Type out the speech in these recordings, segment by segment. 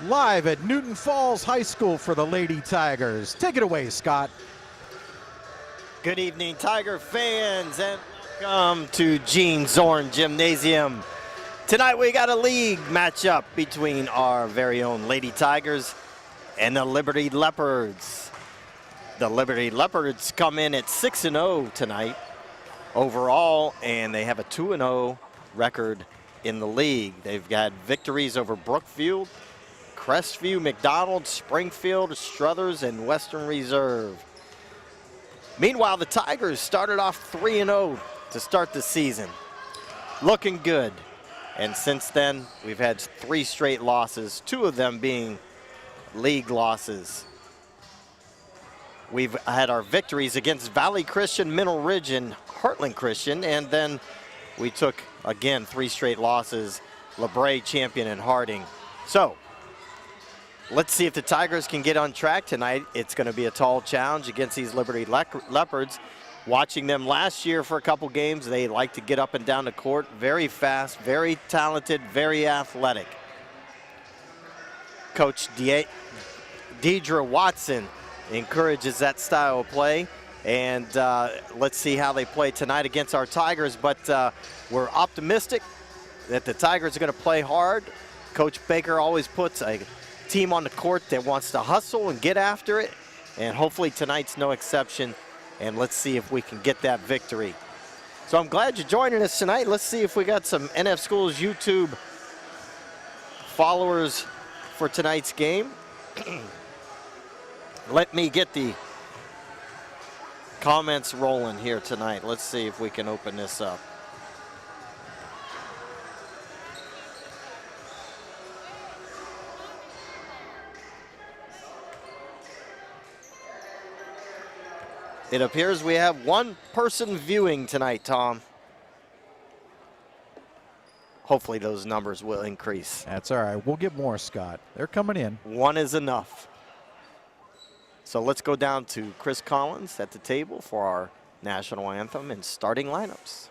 live at Newton Falls High School for the Lady Tigers. Take it away, Scott. Good evening, Tiger fans, and welcome to Gene Zorn Gymnasium. Tonight we got a league matchup between our very own Lady Tigers and the Liberty Leopards. The Liberty Leopards come in at 6-0 tonight overall, and they have a 2-0 record in the league. They've got victories over Brookfield, Crestview, McDonald, Springfield, Struthers, and Western Reserve. Meanwhile, the Tigers started off 3-0 to start the season. Looking good. And since then, we've had 3 straight losses, 2 of them being league losses. We've had our victories against Valley Christian, Mineral Ridge, and Heartland Christian, and then we took, again, 3 straight losses, LeBray, Champion, and Harding. So, let's see if the Tigers can get on track tonight. It's going to be a tall challenge against these Liberty Leopards. Watching them last year for a couple games, they like to get up and down the court. Very fast, very talented, very athletic. Coach Deidre Watson encourages that style of play. And let's see how they play tonight against our Tigers. But we're optimistic that the Tigers are going to play hard. Coach Baker always puts a team on the court that wants to hustle and get after it. And hopefully tonight's no exception. And let's see if we can get that victory. So I'm glad you're joining us tonight. Let's see if we got some NF Schools YouTube followers for tonight's game. Let me get the comments rolling here tonight. Let's see if we can open this up. It appears we have 1 person viewing tonight, Tom. Hopefully those numbers will increase. That's all right. We'll get more, Scott. They're coming in. 1 is enough. So let's go down to Chris Collins at the table for our national anthem and starting lineups.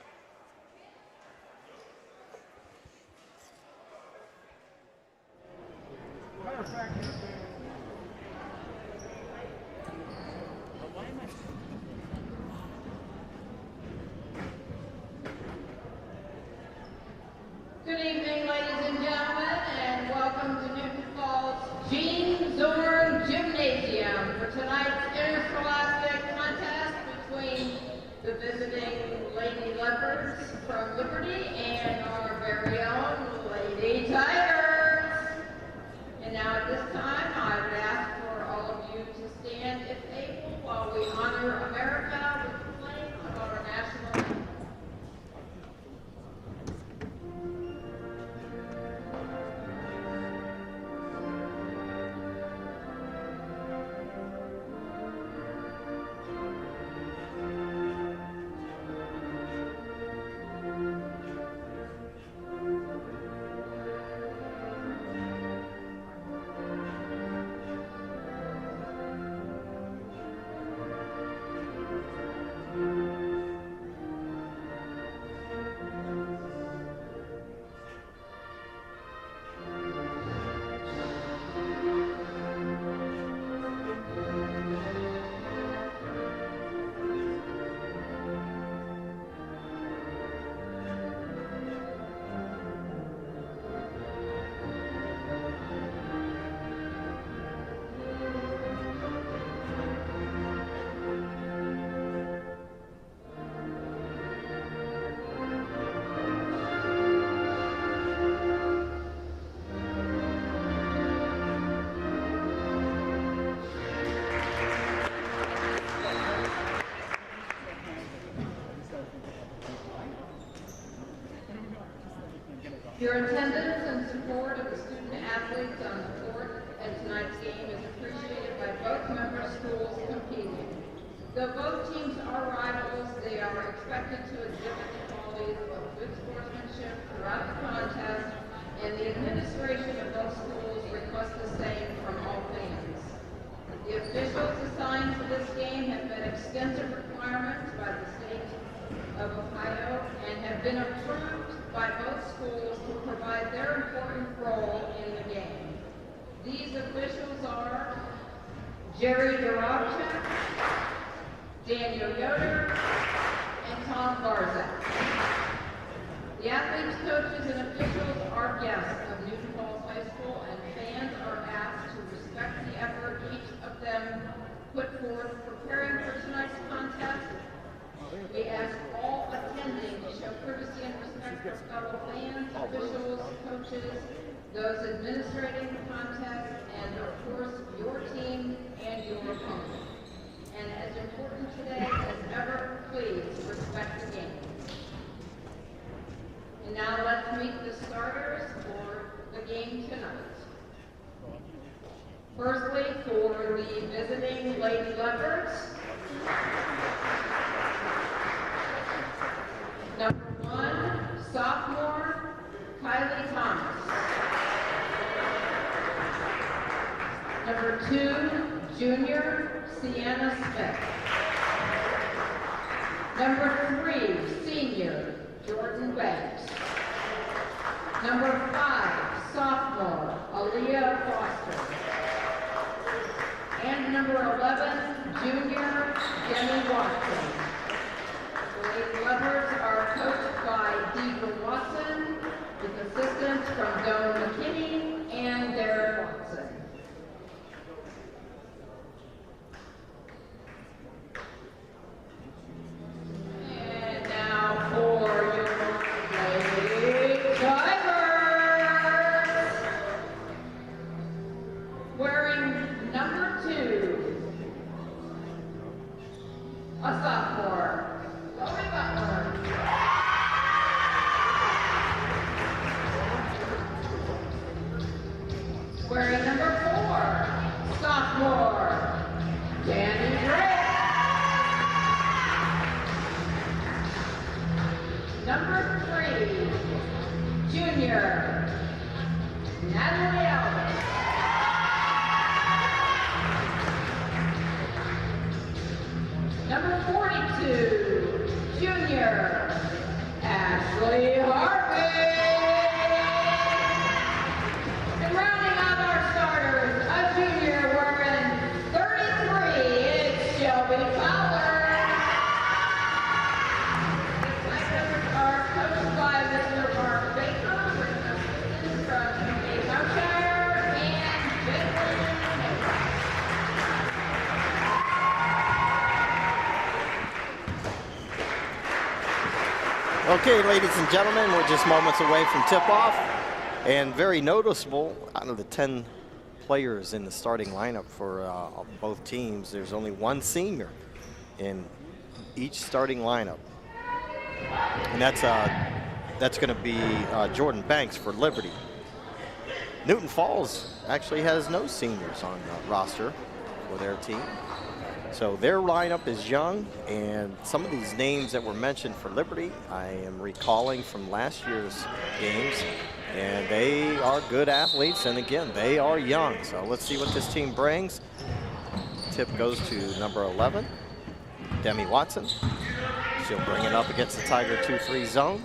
Good evening, ladies and gentlemen, and welcome to Newton Falls Gene Zorn Gymnasium for tonight's interscholastic contest between the visiting Lady Leopards from Liberty and our very own Lady Tigers. And now at this time, I would ask for all of you to stand if able while we honor America with the playing of our national anthem. Your attendance and support of the student athletes on the court at tonight's game is appreciated by both member schools competing. Though both teams are rivals, they are expected to exhibit the qualities of good sportsmanship throughout the contest, and the administration of both schools request the same from all fans. The officials assigned to this game have met extensive requirements by the state of Ohio and have been approved by both schools to provide their important role in the game. Jerry Durovchuk, Daniel Yoder, and Tom Garza. The athletes, coaches, and officials are guests of Newton Falls High School, and fans are asked to respect the effort each of them put forth preparing for tonight's contest. We ask all attending to show courtesy and respect for fellow fans, officials, coaches, those administrating the contest, and of course your team and your opponent. And as important today as ever, please respect the game. And now let's meet the starters for the game tonight. Firstly, for the visiting Lady Leopards, number 1, sophomore, Kylie Thomas. Number 2, junior, Sienna Smith. Number 3, senior, Jordan Banks. Number 5, sophomore, Aaliyah Foster. And number 11, junior, Jenny Watson. The Lady Leopards are coached by Deidre Watson, with assistance from Joan McKinney and Derek Watson. And now for your Lady Tigers, wearing number 2, a sophomore, Chloe Butler. Wearing number 4, sophomore, Danny Drake. Number 3, junior, Natalie Alves. Number 42, junior, Ashley Harvey. And rounding out our starters, a junior wearing 33, it's Shelby Fowler. The Tigers are coached by Mr. Mark Baker, with assistance from Kate Hampshire and Benjamin. Okay, ladies and gentlemen, we're just moments away from tip-off, and very noticeable, out of the 10 players in the starting lineup for both teams, there's only 1 senior in each starting lineup, and that's going to be Jordan Banks for Liberty. Newton Falls actually has no seniors on the roster for their team. So their lineup is young, and some of these names that were mentioned for Liberty, I am recalling from last year's games, and they are good athletes, and again, they are young. So let's see what this team brings. Tip goes to number 11, Demi Watson. She'll bring it up against the Tiger 2-3 zone.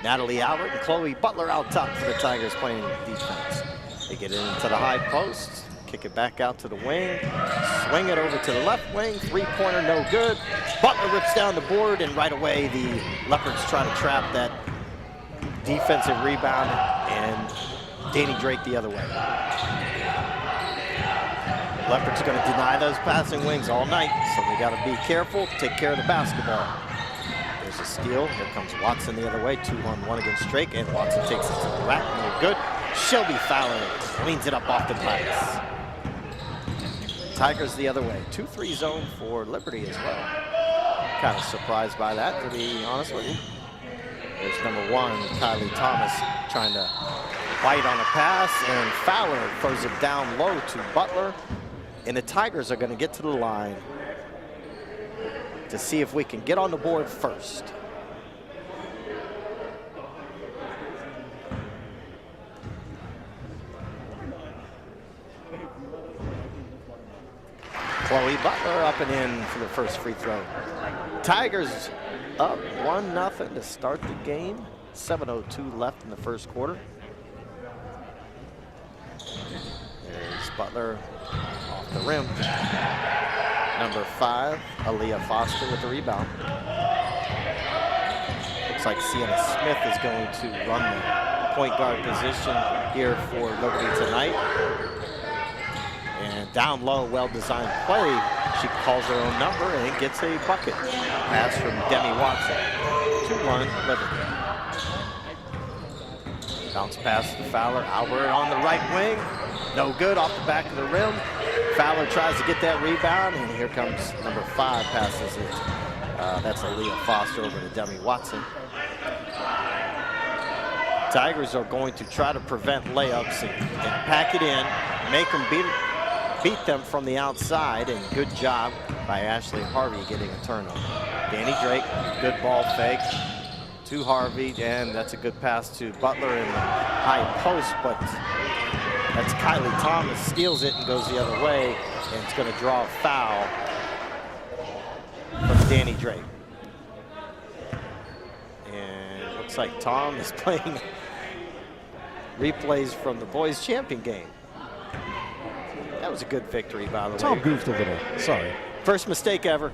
Natalie Albert and Chloe Butler out top for the Tigers playing defense. They get it into the high post. Kick it back out to the wing, swing it over to the left wing, 3-pointer, no good. Butler rips down the board, and right away the Leopards try to trap that defensive rebound, and Danny Drake the other way. Leopards are going to deny those passing wings all night, so they got to be careful, take care of the basketball. There's a steal, here comes Watson the other way, 2-on-1 against Drake, and Watson takes it to the rack, no good. Shelby Fowler cleans it up off the glass. Tigers the other way. 2-3 zone for Liberty as well. Kind of surprised by that, to be honest with you. There's number 1, Kylie Thomas, trying to bite on a pass, and Fowler throws it down low to Butler. And the Tigers are going to get to the line to see if we can get on the board first. Chloe Butler up and in for the first free throw. Tigers up 1-0 to start the game. 7:02 left in the first quarter. There's Butler off off the rim. Number 5, Aaliyah Foster with the rebound. Looks like Sienna Smith is going to run the point guard position here for Liberty tonight. And down low, well-designed play. She calls her own number and gets a bucket. Pass from Demi Watson. 2-1 Liberty. Bounce pass to Fowler. Albert on the right wing. No good, off the back of the rim. Fowler tries to get that rebound, and here comes number 5, passes it. That's Aaliyah Foster over to Demi Watson. Tigers are going to try to prevent layups and pack it in, make them beat them from the outside, and good job by Ashley Harvey getting a turnover. Danny Drake, good ball fake to Harvey, and that's a good pass to Butler in the high post, but that's Kylie Thomas, steals it and goes the other way, and it's going to draw a foul from Danny Drake. And it looks like Tom is playing replays from the boys' champion game. That was a good victory, by the way. Tom goofed a little, sorry. First mistake ever.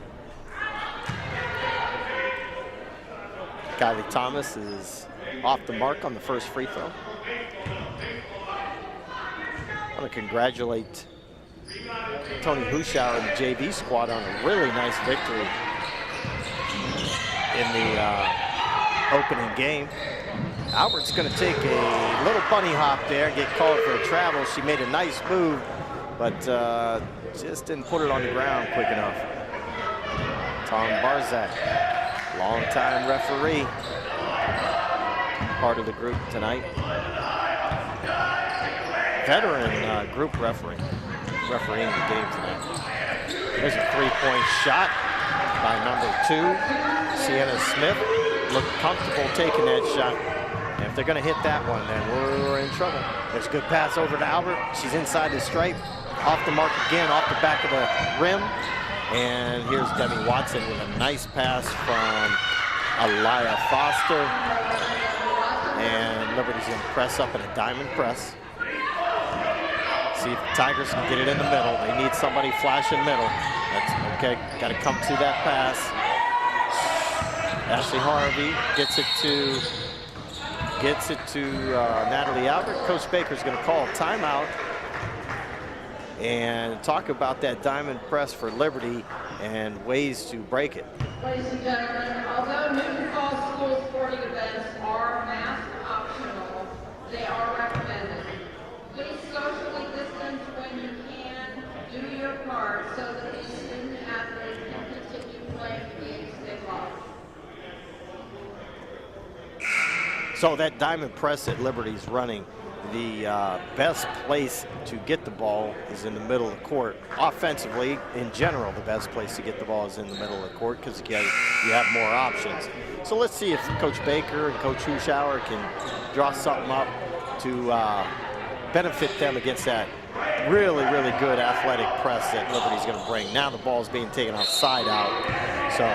Kylie Thomas is off the mark on the first free throw. I want to congratulate Tony Huschauer and the JV squad on a really nice victory in the opening game. Albert's going to take a little bunny hop there, get called for a travel. She made a nice move, but just didn't put it on the ground quick enough. Tom Barzak, longtime referee, part of the group tonight. Veteran group refereeing the game tonight. There's a three-point shot by number 2, Sienna Smith. Looked comfortable taking that shot. And if they're going to hit that one, then we're in trouble. There's a good pass over to Albert. She's inside the stripe. Off the mark again, off the back of the rim. And here's Demi Watson with a nice pass from Aaliyah Foster. And Liberty's going to press up in a diamond press. See if the Tigers can get it in the middle. They need somebody flashing middle. That's okay. Got to come to that pass. Ashley Harvey gets it to Natalie Albert. Coach Baker's going to call a timeout and talk about that diamond press for Liberty and ways to break it. Ladies and gentlemen, although Newton Falls School sporting events are mask optional, they are recommended. Please socially distance when you can. Do your part so that the student athletes can continue playing the games they love. So that diamond press that Liberty's running, the best place to get the ball is in the middle of the court. Offensively, in general, the best place to get the ball is in the middle of the court because you have more options. So let's see if Coach Baker and Coach Huschauer can draw something up to benefit them against that really, really good athletic press that Liberty's going to bring. Now the ball's being taken outside out. So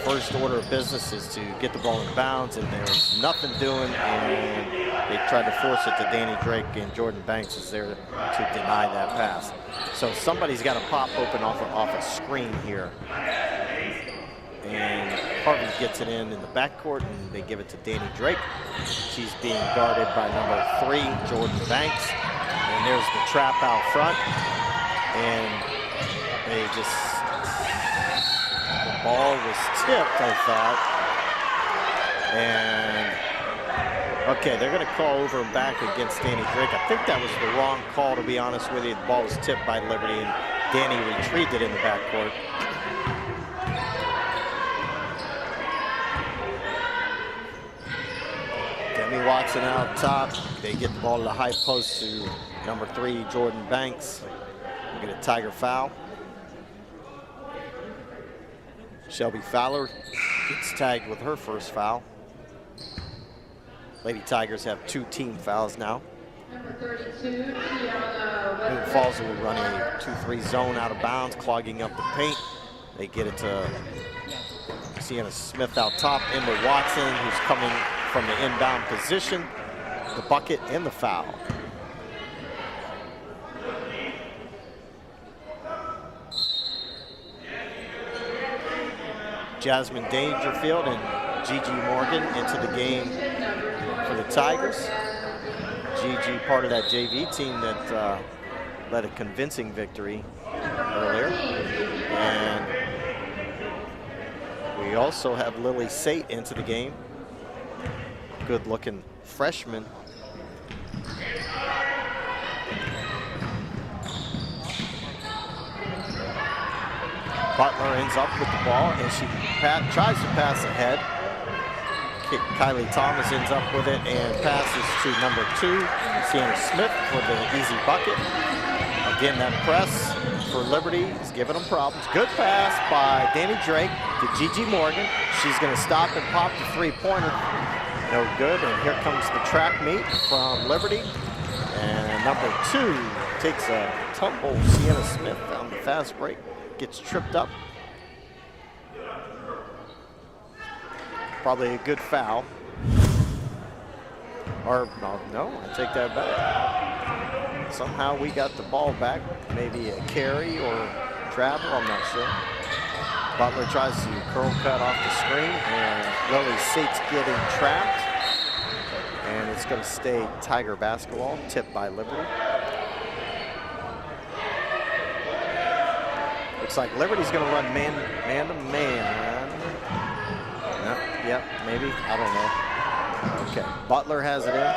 first order of business is to get the ball in bounds, and there's nothing doing, and they tried to force it to Danny Drake, and Jordan Banks is there to deny that pass. So somebody's got to pop open off a screen here. And Harvey gets it in the backcourt, and they give it to Danny Drake. She's being guarded by number 3, Jordan Banks. And there's the trap out front. And they just, the ball was tipped, I thought. And, okay, they're going to call over and back against Danny Drake. I think that was the wrong call, to be honest with you. The ball was tipped by Liberty, and Danny retrieved it in the backcourt. Demi Watson out top. They get the ball to the high post to number 3, Jordan Banks. We get a Tiger foul. Shelby Fowler gets tagged with her first foul. Lady Tigers have 2 team fouls now. Number 32, Tiana. Newton Falls will run a 2-3 zone out of bounds, clogging up the paint. They get it to Sienna Smith out top, into Watson, who's coming from the inbound position, the bucket and the foul. Jasmine Dangerfield and Gigi Morgan into the game for the Tigers. Gigi, part of that JV team that led a convincing victory earlier. And we also have Lily Sate into the game. Good looking freshman. Butler ends up with the ball and she tries to pass ahead. Kylie Thomas ends up with it and passes to number 2, Sienna Smith, for the easy bucket. Again, that press for Liberty is giving them problems. Good pass by Danny Drake to Gigi Morgan. She's going to stop and pop the three-pointer. No good, and here comes the track meet from Liberty. And number 2 takes a tumble. Sienna Smith on the fast break, gets tripped up. Probably a good foul. Or, no, I take that back. Somehow we got the ball back. Maybe a carry or travel, I'm not sure. Butler tries to curl cut off the screen, and Lily Sate's getting trapped. And it's going to stay Tiger basketball, tipped by Liberty. Looks like Liberty's going to run man to man. Yep, maybe, I don't know. Okay, Butler has it in.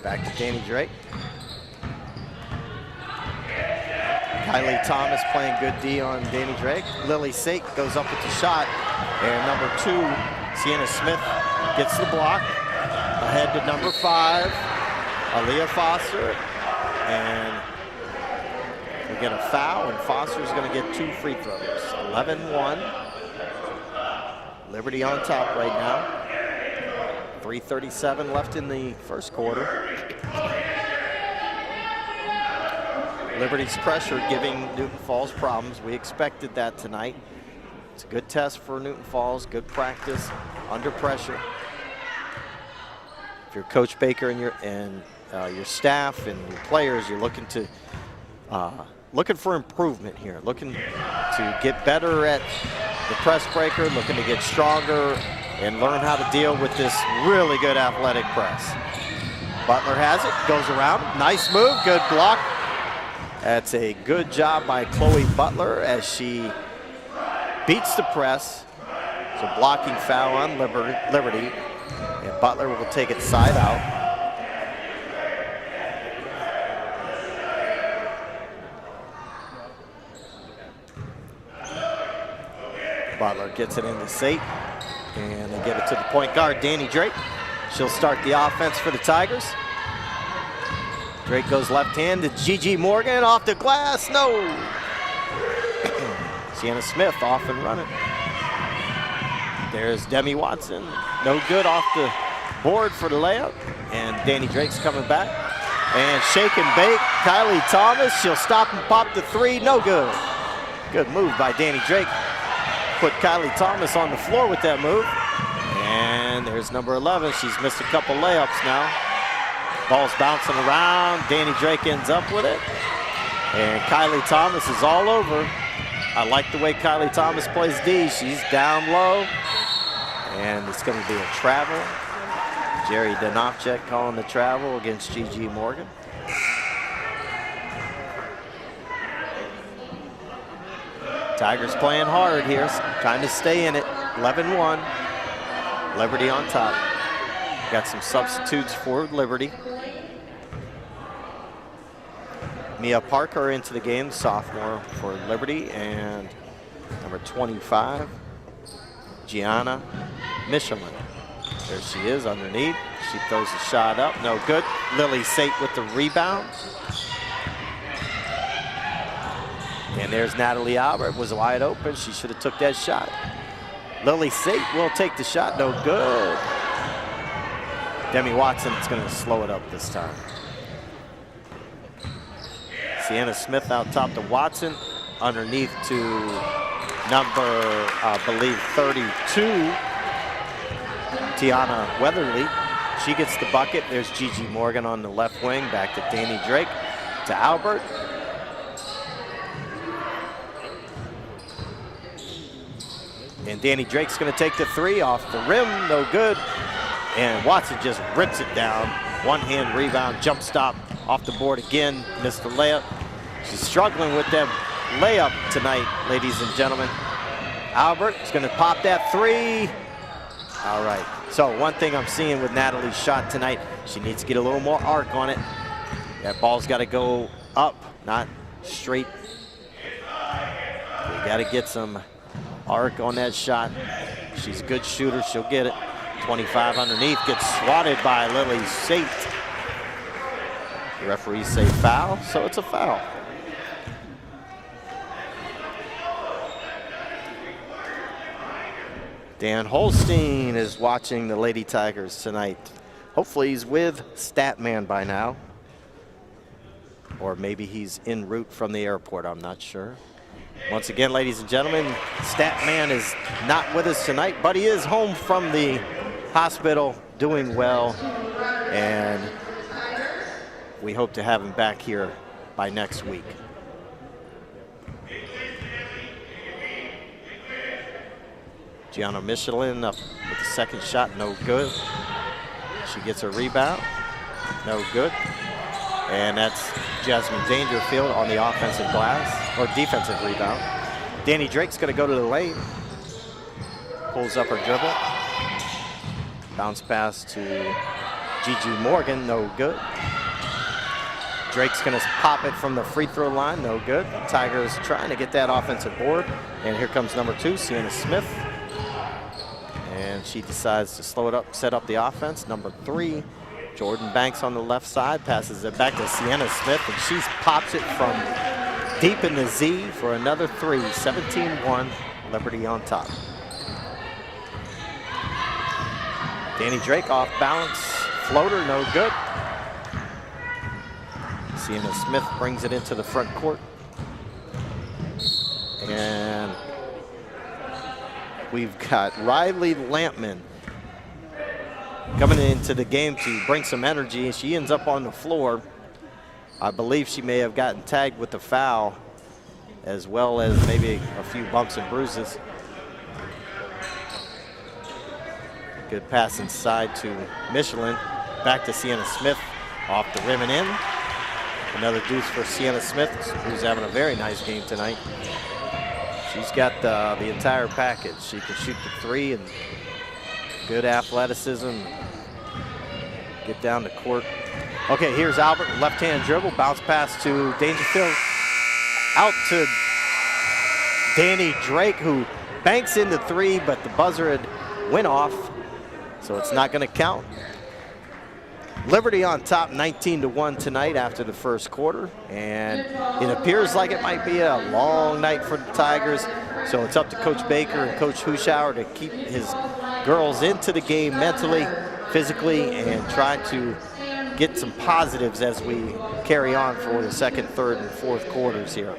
Back to Danny Drake. Kylie Thomas playing good D on Danny Drake. Lily Sate goes up with the shot. And number 2, Sienna Smith, gets the block. Ahead to number 5, Aaliyah Foster. And we get a foul, and Foster's going to get 2 free throws. 11-1. Liberty on top right now. 3:37 left in the first quarter. Liberty's pressure giving Newton Falls problems. We expected that tonight. It's a good test for Newton Falls, good practice under pressure. If you're Coach Baker and your staff and your players, you're looking for improvement here, looking to get better at the press breaker, looking to get stronger and learn how to deal with this really good athletic press. Butler has it, goes around, nice move, good block. That's a good job by Chloe Butler as she beats the press. It's a blocking foul on Liberty, and Butler will take it side out. Butler gets it into Sate, and they get it to the point guard, Danny Drake. She'll start the offense for the Tigers. Drake goes left hand to Gigi Morgan, off the glass, no. Sienna Smith off and running. There's Demi Watson, no good off the board for the layup, and Danny Drake's coming back. And shake and bake, Kylie Thomas, she'll stop and pop the 3, no good. Good move by Danny Drake. Put Kylie Thomas on the floor with that move. And there's number 11. She's missed a couple layups now. Ball's bouncing around. Danny Drake ends up with it. And Kylie Thomas is all over. I like the way Kylie Thomas plays D. She's down low. And it's going to be a travel. Jerry Denofchek calling the travel against Gigi Morgan. Tigers playing hard here, trying to stay in it. 11-1, Liberty on top. Got some substitutes for Liberty. Mia Parker into the game, sophomore for Liberty, and number 25, Gianna Michelin. There she is underneath. She throws a shot up, no good. Lily Sate with the rebound. And there's Natalie Albert, was wide open. She should have took that shot. Lily Sate will take the shot, no good. Demi Watson is going to slow it up this time. Sienna Smith out top to Watson, underneath to number, I believe, 32, Tiana Weatherly. She gets the bucket. There's Gigi Morgan on the left wing, back to Danny Drake, to Albert. And Danny Drake's going to take the 3 off the rim, no good. And Watson just rips it down. One-hand rebound, jump stop, off the board again, missed the layup. She's struggling with that layup tonight, ladies and gentlemen. Albert is going to pop that 3. All right, so one thing I'm seeing with Natalie's shot tonight, she needs to get a little more arc on it. That ball's got to go up, not straight. We got to get some arc on that shot. She's a good shooter, she'll get it. 25 underneath, gets swatted by Lily Sate. The referees say foul, so it's a foul. Dan Holstein is watching the Lady Tigers tonight. Hopefully he's with Statman by now. Or maybe he's en route from the airport, I'm not sure. Once again, ladies and gentlemen, Statman is not with us tonight, but he is home from the hospital, doing well, and we hope to have him back here by next week. Gianna Michelin up with the second shot, no good. She gets a rebound, no good. And that's Jasmine Dangerfield on the offensive glass, or defensive rebound. Danny Drake's gonna go to the lane. Pulls up her dribble. Bounce pass to Gigi Morgan, no good. Drake's gonna pop it from the free throw line, no good. Tigers trying to get that offensive board. And here comes number 2, Sienna Smith. And she decides to slow it up, set up the offense. Number 3, Jordan Banks on the left side, passes it back to Sienna Smith, and she pops it from deep in the Z for another 3. 17-1, Liberty on top. Danny Drake off balance, floater, no good. Sienna Smith brings it into the front court. And we've got Riley Lampman coming into the game to bring some energy. She ends up on the floor. I believe she may have gotten tagged with the foul, as well as maybe a few bumps and bruises. Good pass inside to Michelin. Back to Sienna Smith, off the rim and in. Another deuce for Sienna Smith, who's having a very nice game tonight. She's got the entire package. She can shoot the 3 and good athleticism. Get down the court. Okay, here's Albert, left-hand dribble, bounce pass to Dangerfield. Out to Danny Drake, who banks into 3, but the buzzer had went off, so it's not going to count. Liberty on top 19-1 tonight after the first quarter, and it appears like it might be a long night for the Tigers, so it's up to Coach Baker and Coach Huschauer to keep his girls into the game mentally, physically, and try to get some positives as we carry on for the second, third, and fourth quarters here.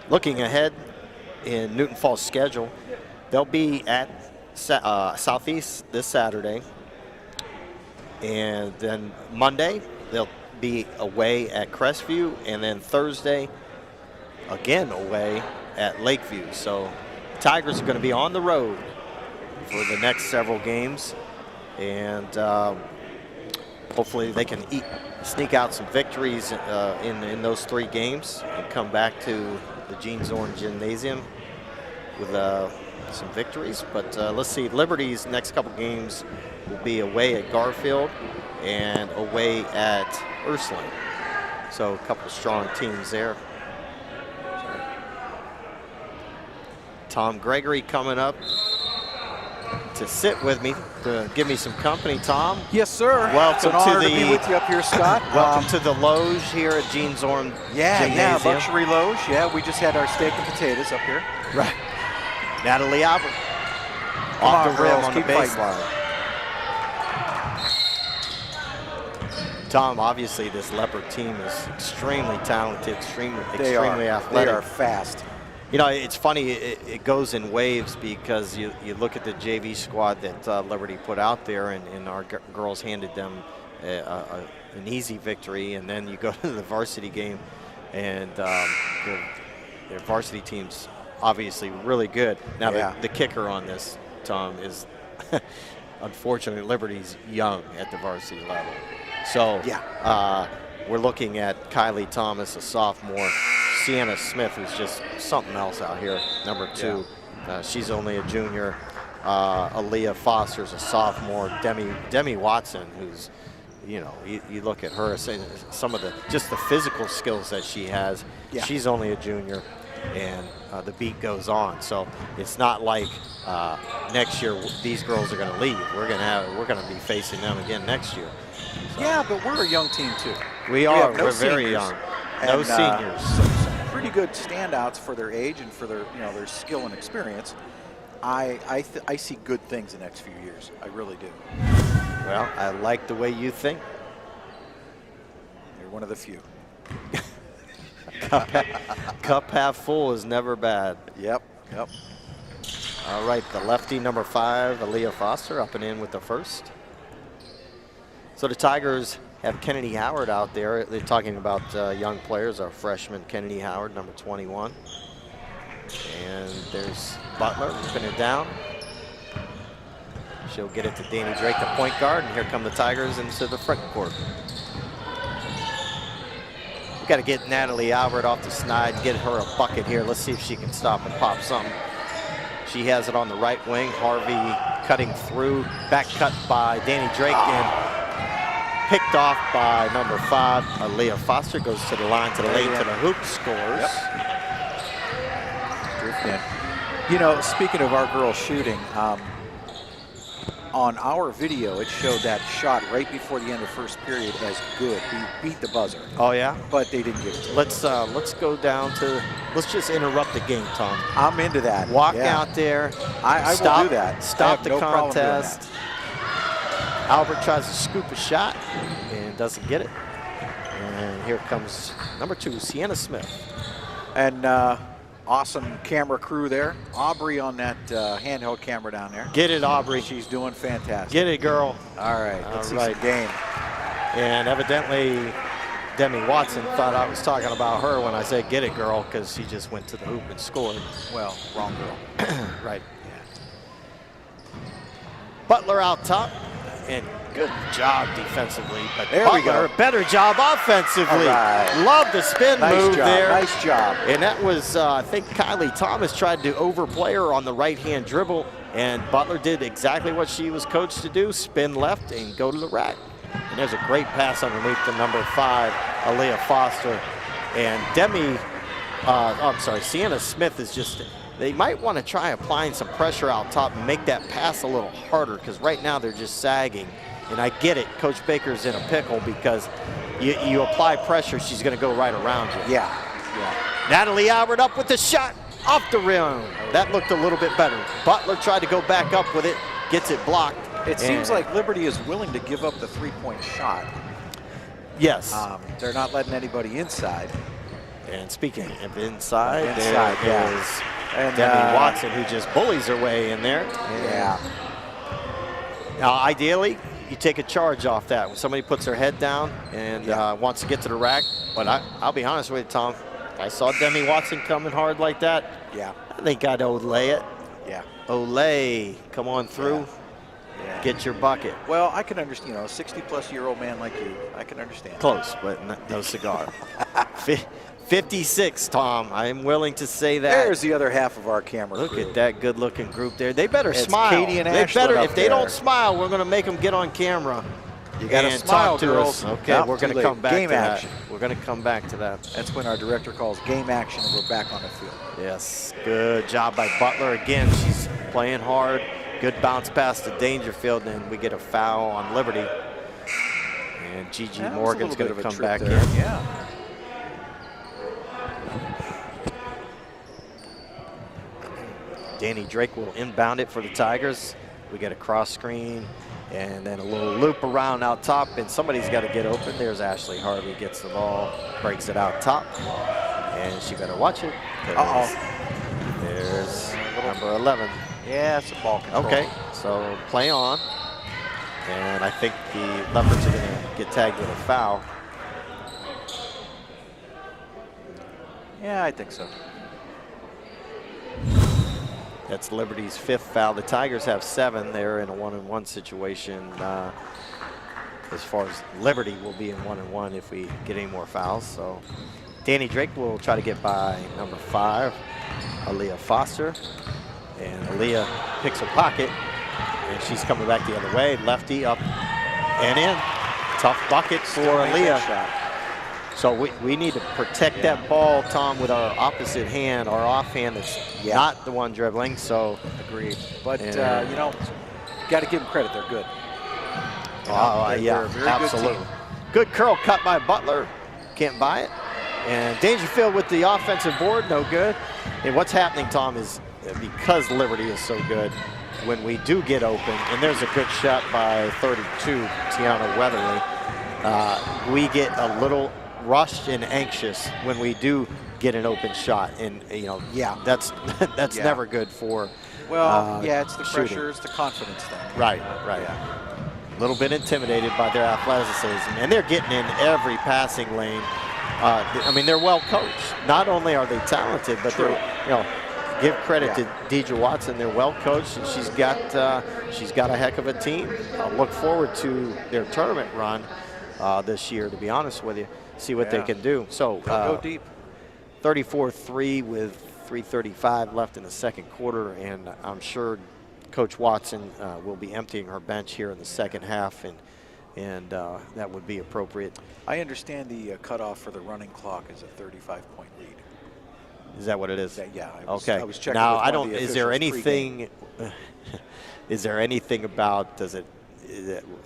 Looking ahead in Newton Falls' schedule, they'll be at Southeast this Saturday. And then Monday, they'll be away at Crestview. And then Thursday, again away at Lakeview. So Tigers are going to be on the road for the next several games. And hopefully they can sneak out some victories in those 3 games and come back to the Gene Zorn Gymnasium with some victories. But let's see, Liberty's next couple games will be away at Garfield and away at Ursuline. So a couple strong teams there. Tom Gregory coming up to sit with me, to give me some company. Tom. Yes, sir. Welcome it's an honor to be with you up here, Scott. Welcome to the Loge here at Gene Zorn Gymnasium. Yeah, luxury Loge. Yeah, we just had our steak and potatoes up here. Right. Natalie Albert off the rim on the baseline. Tom, obviously this Leopard team is extremely talented, extremely athletic. They are fast. You know, it's funny, it goes in waves because you look at the JV squad that Liberty put out there, and our girls handed them an easy victory, and then you go to the varsity game, and their varsity team's obviously really good. Now, the kicker on this, Tom, is unfortunately Liberty's young at the varsity level. So we're looking at Kylie Thomas, a sophomore, Sienna Smith, who's just something else out here, number 2. She's only a junior. Aaliyah Foster's a sophomore. Demi Watson, who's, you know, you look at her, some of just the physical skills that she has. She's only a junior, and the beat goes on. So it's not like next year these girls are going to leave. We're going to be facing them again next year. So. Yeah, but we're a young team too. We are. We're very young. No seniors. Some pretty good standouts for their age and for their their skill and experience. I see good things the next few years. I really do. Well, I like the way you think. You're one of the few. Cup half full is never bad. Yep. All right, the lefty, number 5, Aaliyah Foster, up and in with the first. So the Tigers have Kennedy Howard out there. They're talking about young players. Our freshman, Kennedy Howard, number 21. And there's Butler, whipping it down. She'll get it to Danny Drake, the point guard, and here come the Tigers into the front court. We got to get Natalie Albert off the snide, get her a bucket here. Let's see if she can stop and pop something. She has it on the right wing. Harvey cutting through, back cut by Danny Drake, and picked off by number 5, Aaliyah Foster. Goes to the line, to the lane, to the hoop, scores. You know, speaking of our girls shooting, on our video, it showed that shot right before the end of first period as good. We beat the buzzer. Oh yeah, but they didn't give it to us. Let's go down to. Let's just interrupt the game, Tom. I'm into that. Walk out there. I will do that. Stop the contest. Albert tries to scoop a shot and doesn't get it. And here comes number 2, Sienna Smith. And awesome camera crew there. Aubrey on that handheld camera down there. Get it, Aubrey. She's doing fantastic. Get it, girl. All right, let's see some game. And evidently, Demi Watson thought I was talking about her when I said get it, girl, because she just went to the hoop and scored. Well, wrong girl. Right. Butler out top. And good job defensively, but there Butler, we go. Better job offensively. Right. Love the spin move there. Nice job. And that was, I think Kylie Thomas tried to overplay her on the right-hand dribble, and Butler did exactly what she was coached to do, spin left and go to the rack. And there's a great pass underneath the number 5, Aaliyah Foster. And Sienna Smith is just, they might want to try applying some pressure out top and make that pass a little harder, because right now they're just sagging. And I get it, Coach Baker's in a pickle because you apply pressure, she's going to go right around you. Yeah. Natalie Albert up with the shot off the rim. That looked a little bit better. Butler tried to go back up with it, gets it blocked. It seems like Liberty is willing to give up the three-point shot. Yes. They're not letting anybody inside. And speaking of inside there is Demi Watson, who just bullies her way in there. Yeah. Now, ideally, you take a charge off that. When somebody puts their head down and wants to get to the rack. But I'll be honest with you, Tom. If I saw Demi Watson coming hard like that, I think I'd Olay it. Yeah. Olay, come on through. Yeah. Get your bucket. Well, I can understand, a 60-plus-year-old man like you, I can understand. Close, but no cigar. 56, Tom. I'm willing to say that. There's the other half of our camera Look crew. at that good-looking group there. They better It's smile. Katie and Ashlyn if they don't smile, we're going to make them get on camera. You got to smile, talk to girls. us. Okay, Not we're going too to come late. back Game to action. that. We're going to come back to that. That's when our director calls game action and we're back on the field. Yes, good job by Butler. Again, she's playing hard. Good bounce pass to Dangerfield, and we get a foul on Liberty. And Gigi Morgan's going to come back in. Yeah. Danny Drake will inbound it for the Tigers. We get a cross screen and then a little loop around out top, and somebody's got to get open. There's Ashley Harvey, gets the ball, breaks it out top, and she better watch it. is number 11. Yeah, it's a ball control. Okay, so play on. And I think the Leopards are going to get tagged with a foul. Yeah, I think so. That's Liberty's 5th foul. The Tigers have 7. They're in a 1-on-1 situation. As far as Liberty will be in 1-on-1 if we get any more fouls. So Danny Drake will try to get by number 5, Aaliyah Foster. And Aaliyah picks her pocket, and she's coming back the other way. Lefty up and in. Tough bucket for Aaliyah. So we need to protect that ball, Tom, with our opposite hand, our offhand that's not the one dribbling. So agreed. But you know, got to give them credit. They're good. Yeah, absolutely. Good curl cut by Butler. Can't buy it. And Dangerfield with the offensive board, no good. And what's happening, Tom, is because Liberty is so good, when we do get open, and there's a good shot by 32, Tiana Weatherly, we get a little rushed and anxious when we do get an open shot. And, you know, that's never good for it's the shooting. pressure, it's the confidence thing. Right. A little bit intimidated by their athleticism, and they're getting in every passing lane. I mean, they're well coached. Not only are they talented, but they're, you know, give credit to Deidre Watson. They're well coached, and she's got a heck of a team. I look forward to their tournament run this year, to be honest with you. See what they can do. So go deep. 34-3 with 3:35 left in the second quarter, and I'm sure Coach Watson will be emptying her bench here in the second half, and that would be appropriate. I understand the cutoff for the running clock is a 35-point lead. Is that what it is? Okay. I was checking. Now, with I don't. the Is there officials anything? Is there anything about? Is it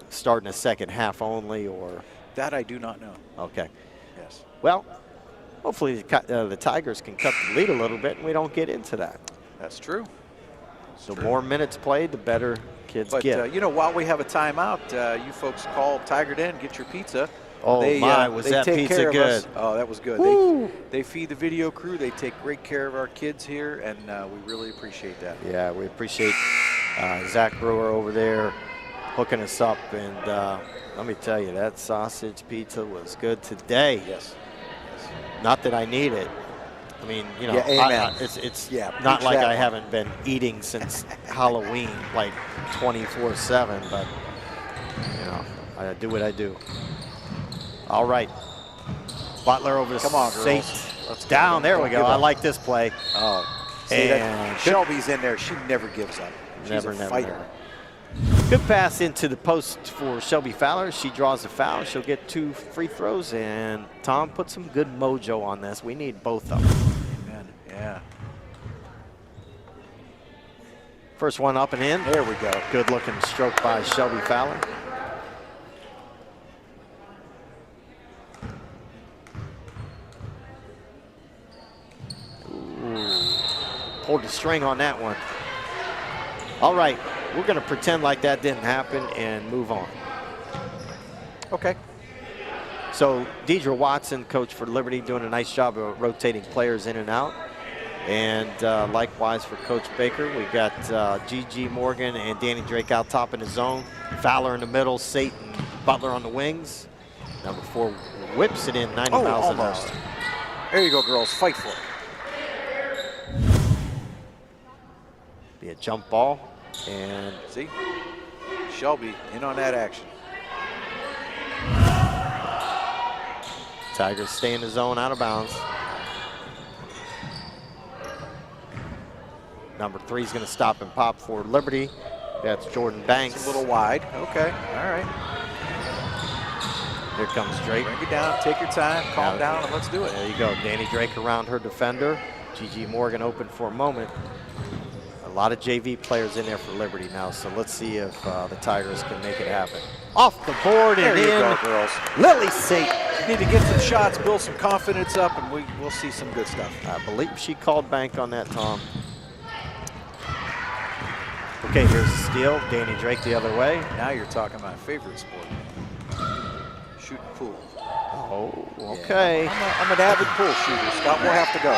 start in the second half only, or? That I do not know. Okay. Yes. Well, hopefully the Tigers can cut the lead a little bit, and we don't get into that. That's true. The more minutes played, the better kids get. You know, while we have a timeout, you folks call Tiger Den, get your pizza. Oh, was that pizza good? Oh, that was good. They feed the video crew. They take great care of our kids here, and we really appreciate that. Yeah, we appreciate Zach Brewer over there hooking us up. And let me tell you, that sausage pizza was good today. Yes. Not that I need it. I mean, you know, it's not like I haven't been eating since Halloween, like 24/7, but, you know, I do what I do. All right. Butler over to Come on, Saint. girls. Down. There we go. I like this play. Oh, see that? Shelby's in there. She never gives up. She's a fighter. Good pass into the post for Shelby Fowler. She draws a foul. She'll get 2 free throws, and Tom put some good mojo on this. We need both of them. Amen. Yeah. First one up and in. There we go. Good looking stroke by Shelby Fowler. Pulled the string on that one. All right, we're going to pretend like that didn't happen and move on. Okay. So Deidre Watson, coach for Liberty, doing a nice job of rotating players in and out. And likewise for Coach Baker, we got Gigi Morgan and Danny Drake out top in the zone. Fowler in the middle, Satan Butler on the wings. Number 4 whips it in 90 miles an hour. There you go, girls. Fight for it. Be a jump ball, and see, Shelby in on that action. Tigers stay in the zone, out of bounds. Number 3 is going to stop and pop for Liberty. That's Jordan Banks. It's a little wide. Okay, all right. Here comes Drake. Bring it down, take your time, calm down, and let's do it. There you go. Danny Drake around her defender. Gigi Morgan open for a moment. A lot of JV players in there for Liberty now, so let's see if the Tigers can make it happen. Off the board and in. There you go, girls. Lily Sate. Need to get some shots, build some confidence up, and we'll see some good stuff. I believe she called bank on that, Tom. Okay, here's the steal. Danny Drake the other way. Now you're talking my favorite sport. Shooting pool. Oh, okay. Yeah. I'm an avid pool shooter. Scott will have to go.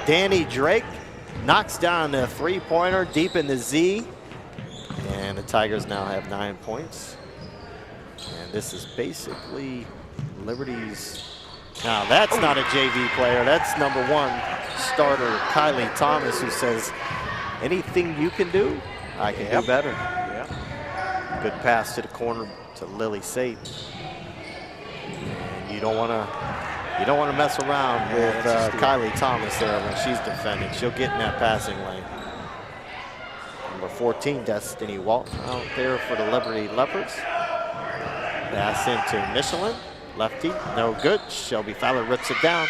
Danny Drake knocks down the three-pointer deep in the Z. And the Tigers now have 9 points. And this is basically Liberty's. Now that's not a JV player. That's #1 starter, Kylie Thomas, who says, anything you can do, I can do better. Yeah. Good pass to the corner to Lily Sate. And you don't want to mess around with Kylie Thomas there when she's defending. She'll get in that passing lane. Number 14, Destiny Walton out there for the Liberty Leopards. Pass into Michelin. Lefty, no good. Shelby Fowler rips it down.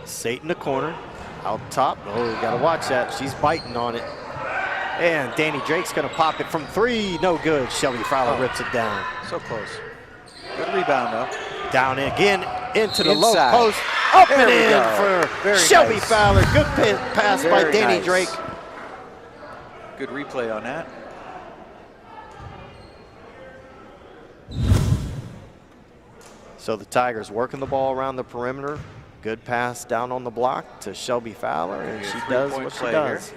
Sate in the corner. Out top. Oh, you gotta watch that. She's biting on it. And Danny Drake's gonna pop it from 3. No good. Shelby Fowler rips it down. So close. Good rebound though. Down again into the Inside. low post. Up There and we in go. for Very Shelby nice. Fowler. Good pass by Very Danny nice. Drake. Good replay on that. So the Tigers working the ball around the perimeter. Good pass down on the block to Shelby Fowler, and she does what she does.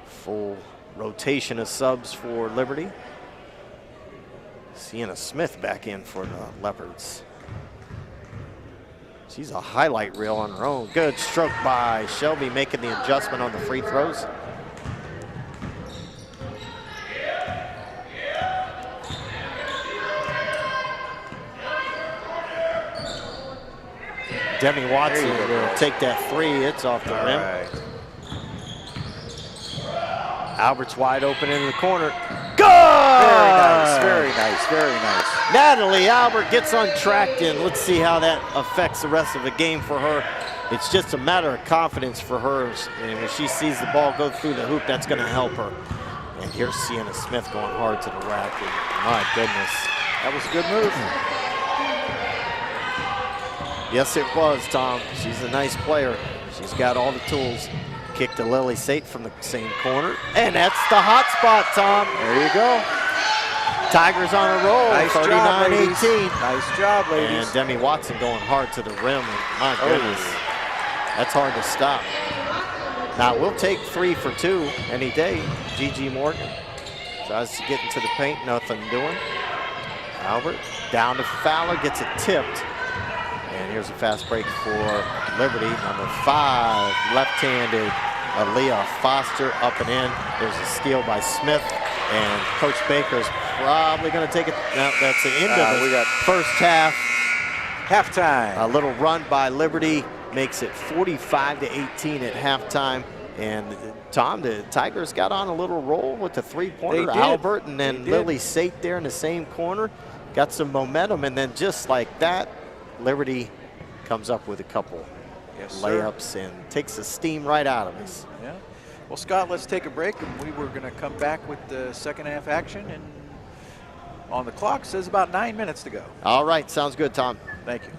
Full rotation of subs for Liberty. Sienna Smith back in for the Leopards. She's a highlight reel on her own. Good stroke by Shelby, making the adjustment on the free throws. Demi Watson will take that 3. It's off the rim. Right. Albert's wide open in the corner. Good! Very nice, very nice, very nice. Natalie Albert gets untracked, and let's see how that affects the rest of the game for her. It's just a matter of confidence for her. And when she sees the ball go through the hoop, that's going to help her. And here's Sienna Smith going hard to the rack. And my goodness. That was a good move. Yes, it was, Tom. She's a nice player. She's got all the tools. Kick to Lily Sate from the same corner. And that's the hot spot, Tom. There you go. Tigers on a roll, Nice job, 39-18. Nice job, ladies. And Demi Watson going hard to the rim. And my goodness, that's hard to stop. Now, we'll take 3 for 2 any day. Gigi Morgan tries to get into the paint, nothing doing. Albert down to Fowler, gets it tipped. And here's a fast break for Liberty. Number 5, left-handed Aaliyah Foster up and in. There's a steal by Smith. And Coach Baker's probably going to take it. No, that's the end of We the got first half. halftime. A little run by Liberty makes it 45-18 at halftime. And Tom, the Tigers got on a little roll with the three-pointer. They did. Albert and then Lily Sate there in the same corner. Got some momentum, and then just like that, Liberty comes up with a couple layups and takes the steam right out of us. Yeah. Well, Scott, let's take a break, and we were going to come back with the second half action. And on the clock says about 9 minutes to go. All right, sounds good, Tom. Thank you.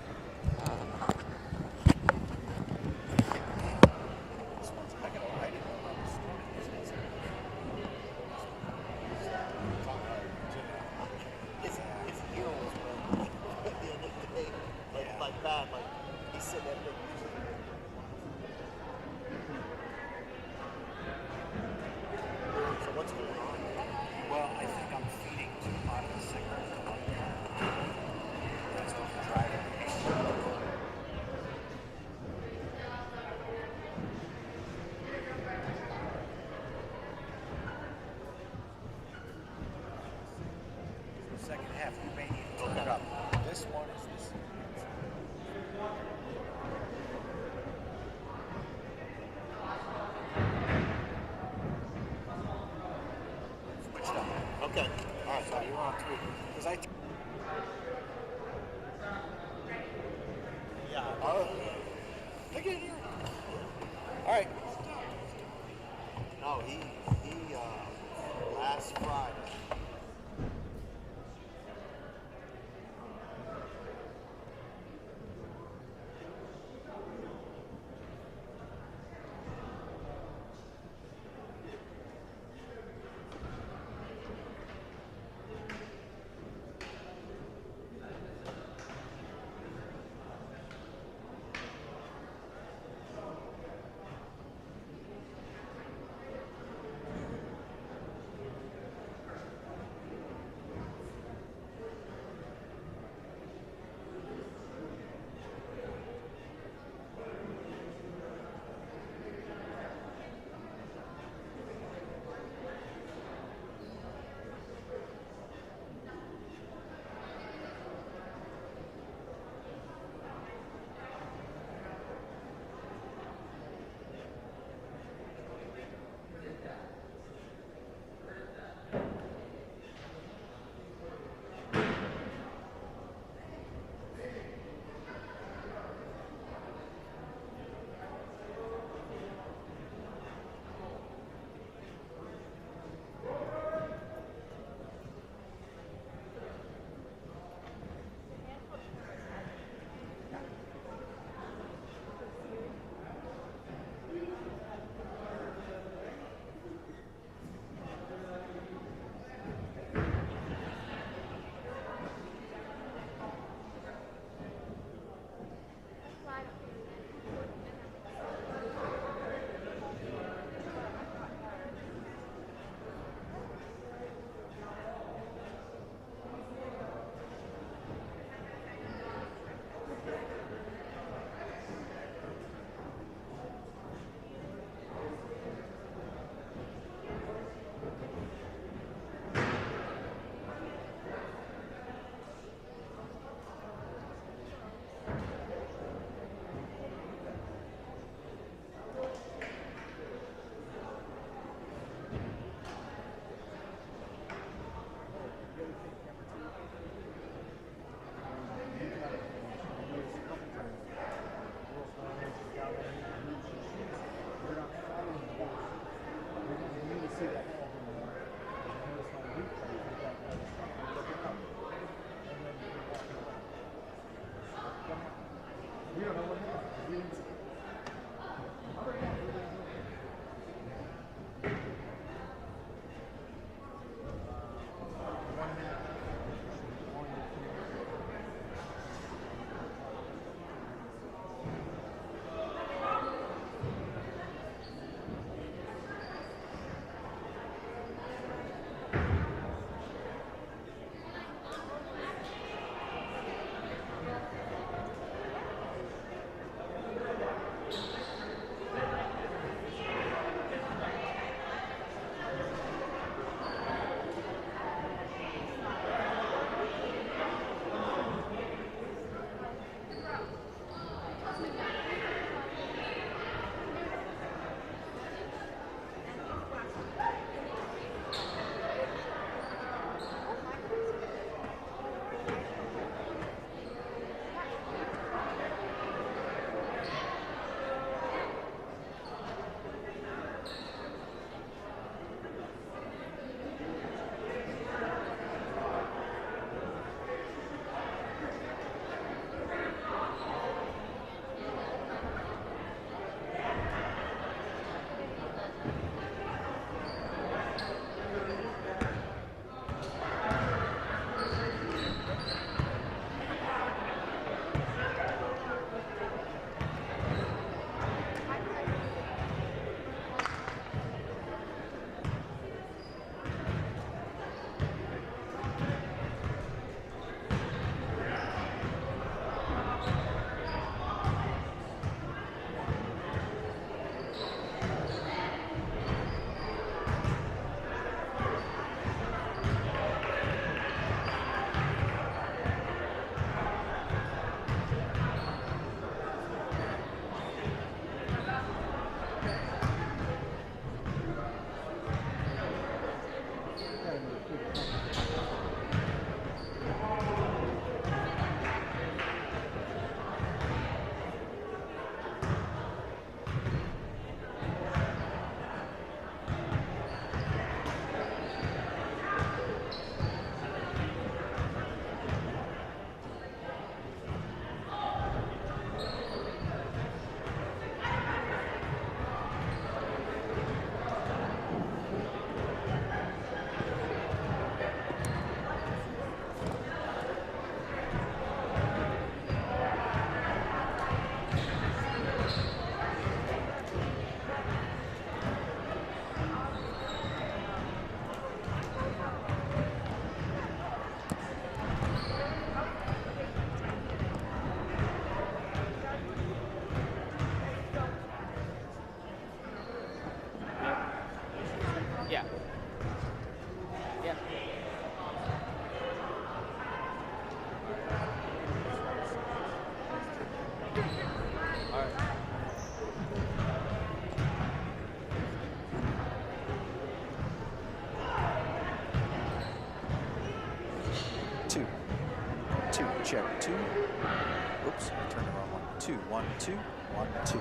Check 2. Oops, I turned the wrong one. 2, 1, 2, 1, 2.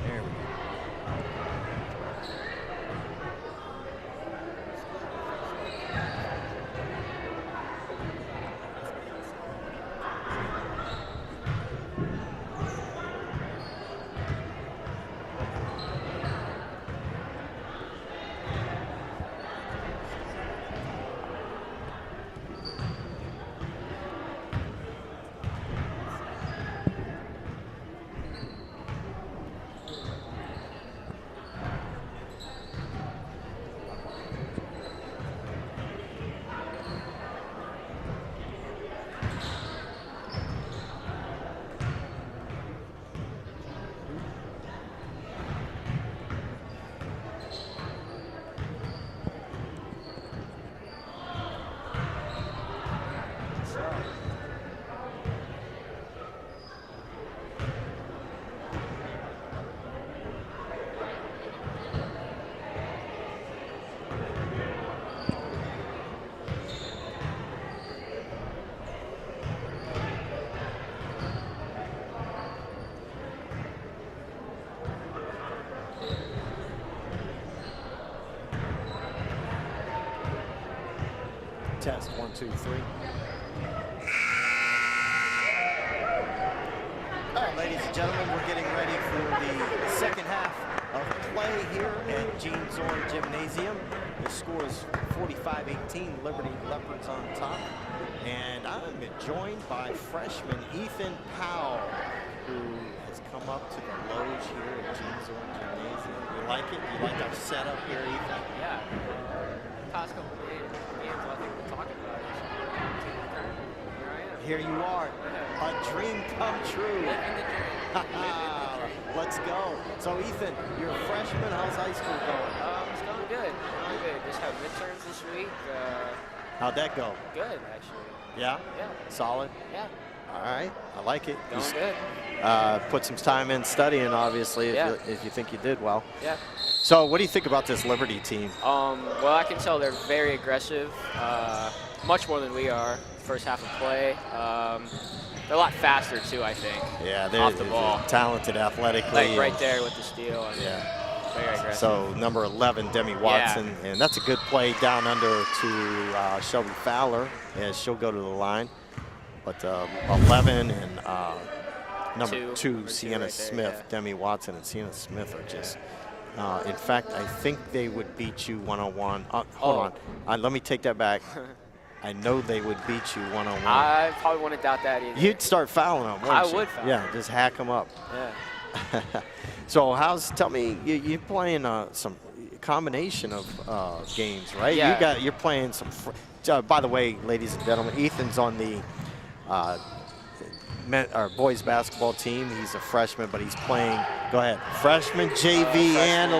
There we go. Test 1, 2, 3. All right. ladies and gentlemen, we're getting ready for the second half of play here at Gene Zorn Gymnasium. The score is 45-18, Liberty Leopards on top. And I'm joined by freshman Ethan Powell, who has come up to the loge here at Gene Zorn Gymnasium. You like it? You like our setup here, Ethan? Yeah. Past couple of games, I think we're talking about it. Here I am. Here you are. A dream come true. Living the dream. Let's go. So Ethan, you're a freshman. How's high school going? It's going good. Going good. Just have midterms this week. How'd that go? Good, actually. Yeah? Yeah. Solid? Yeah. All right. I like it. Going good. Put some time in studying, obviously, Yeah. if you think you did well. Yeah. So what do you think about this Liberty team? Well, I can tell they're very aggressive, much more than we are. First half of play. They're a lot faster too, I think. Yeah, they're, off the ball. they're talented athletically. Like right there with the steal. Yeah. Very aggressive. So number 11, Demi Watson, and that's a good play down under to Shelby Fowler, as she'll go to the line. But 11 and number 2, Sienna right Smith, there, yeah. Demi Watson and Sienna Smith are just. In fact, I think they would beat you one-on-one. Hold on, let me take that back. I know they would beat you one-on-one. I probably wouldn't doubt that either. You'd start fouling them, wouldn't I you? would foul Yeah, them. just hack them up. Yeah. So tell me, you're playing some combination of games, right? Yeah. You're playing some. By the way, ladies and gentlemen, Ethan's on the boys basketball team. He's a freshman, but he's playing. Go ahead, freshman, JV, and a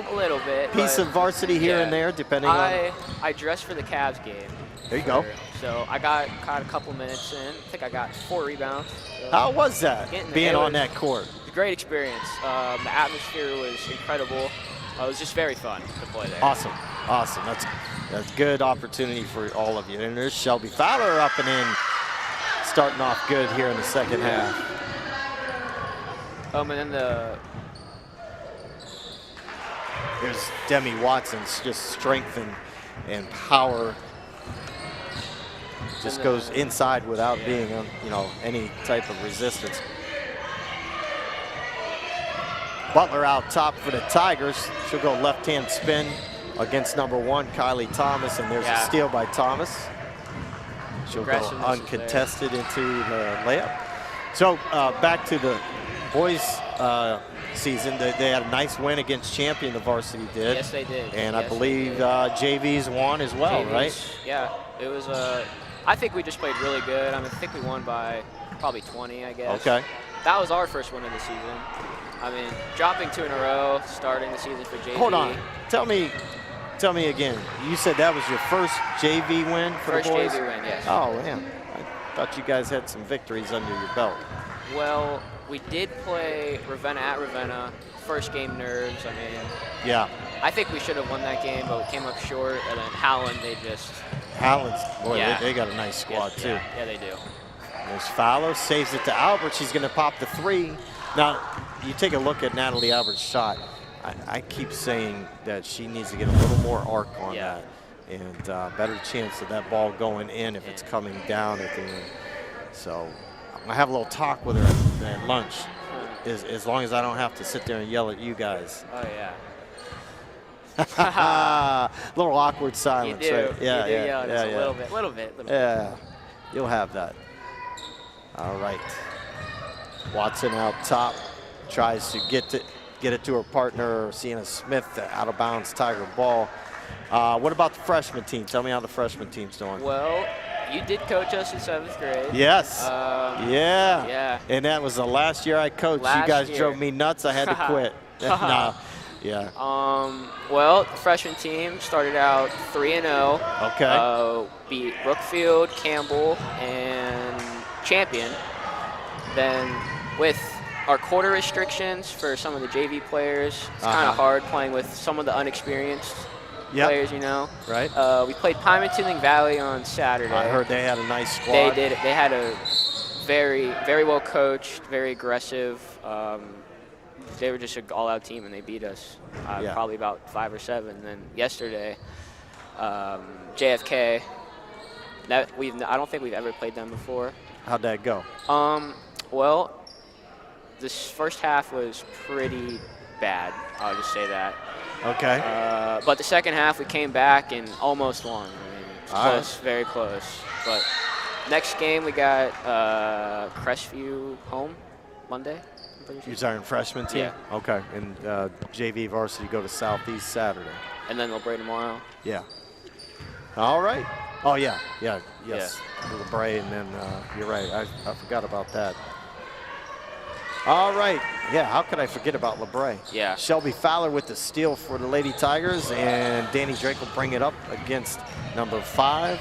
little bit. piece but of varsity here and there, depending on. I dressed for the Cavs game. There you go. So I got caught a couple minutes in. I think I got 4 rebounds. So How was that, being on that court? It was a great experience. The atmosphere was incredible. It was just very fun to play there. Awesome. That's good opportunity for all of you. And there's Shelby Fowler up and in, starting off good here in the second half. And then There's Demi Watson's just strength and power. Just goes inside without being, any type of resistance. Butler out top for the Tigers. She'll go left-hand spin against number 1, Kylie Thomas, and there's a steal by Thomas. She'll go uncontested into the layup. So back to the boys season. They had a nice win against champion, the varsity did. Yes, they did. And I believe JVs won as well, JVs, right? Yeah, it was I think we just played really good. I think we won by probably 20, I guess. Okay. That was our first win of the season. Dropping 2 in a row, starting the season for JV. Hold on. Tell me again. You said that was your first JV win for the boys? First JV win, yes. Oh, man. I thought you guys had some victories under your belt. Well, we did play Ravenna at Ravenna. First game nerves. Yeah. I think we should have won that game, but we came up short. And then Howland, Howland's, boy, Yeah. they got a nice squad, too. Yeah, they do. There's Fowler, saves it to Albert. She's going to pop the 3. Now, you take a look at Natalie Albert's shot. I keep saying that she needs to get a little more arc on that, and better chance of that ball going in if it's coming down at the end. So I have a little talk with her at lunch, as long as I don't have to sit there and yell at you guys. Oh, yeah. Little awkward silence, You do. right? Yeah, you do yell at us yeah. a little bit. Yeah, you'll have that. All right. Watson out top, tries to get it to her partner, Sienna Smith, out of bounds Tiger ball. What about the freshman team? Tell me how the freshman team's doing. Well, you did coach us in 7th grade. Yes. Yeah. And that was the last year I coached. You guys drove me nuts. I had to quit. No. Yeah. Well, the freshman team started out 3-0. Okay. Beat Brookfield, Campbell, and Champion. Then with our quarter restrictions for some of the JV players, it's kind of hard playing with some of the unexperienced players, Right. We played Pymatuming Valley on Saturday. I heard they had a nice squad. They did. They had a very, very well coached, very aggressive. They were just an all-out team, and they beat us probably about 5 or 7. And then yesterday, JFK. I don't think we've ever played them before. How'd that go? Well, this first half was pretty bad. I'll just say that. Okay. But the second half, we came back and almost won. I mean, it's All close, very close. But next game, we got Crestview home Monday. I'm pretty sure. You're talking freshman team? Yeah. Okay. And JV varsity go to Southeast Saturday. And then LeBray tomorrow. Yeah. All right. Oh, yeah. Yeah. Yes. LeBray, and then you're right. I forgot about that. All right. Yeah, how could I forget about LeBray? Yeah. Shelby Fowler with the steal for the Lady Tigers, and Danny Drake will bring it up against number 5,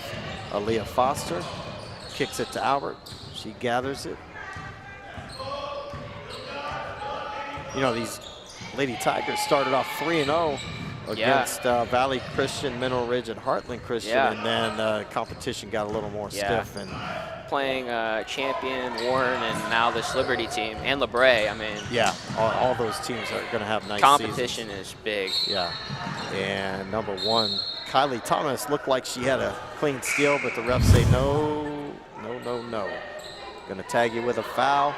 Aaliyah Foster. Kicks it to Albert. She gathers it. You know, these Lady Tigers started off 3-0 against Valley Christian, Mineral Ridge, and Heartland Christian, and then competition got a little more stiff. And playing Champion, Warren, and now this Liberty team, and LeBray. I mean, yeah, all those teams are going to have nice competition seasons. is big. Yeah, and number 1, Kylie Thomas looked like she had a clean steal, but the refs say no. Going to tag you with a foul.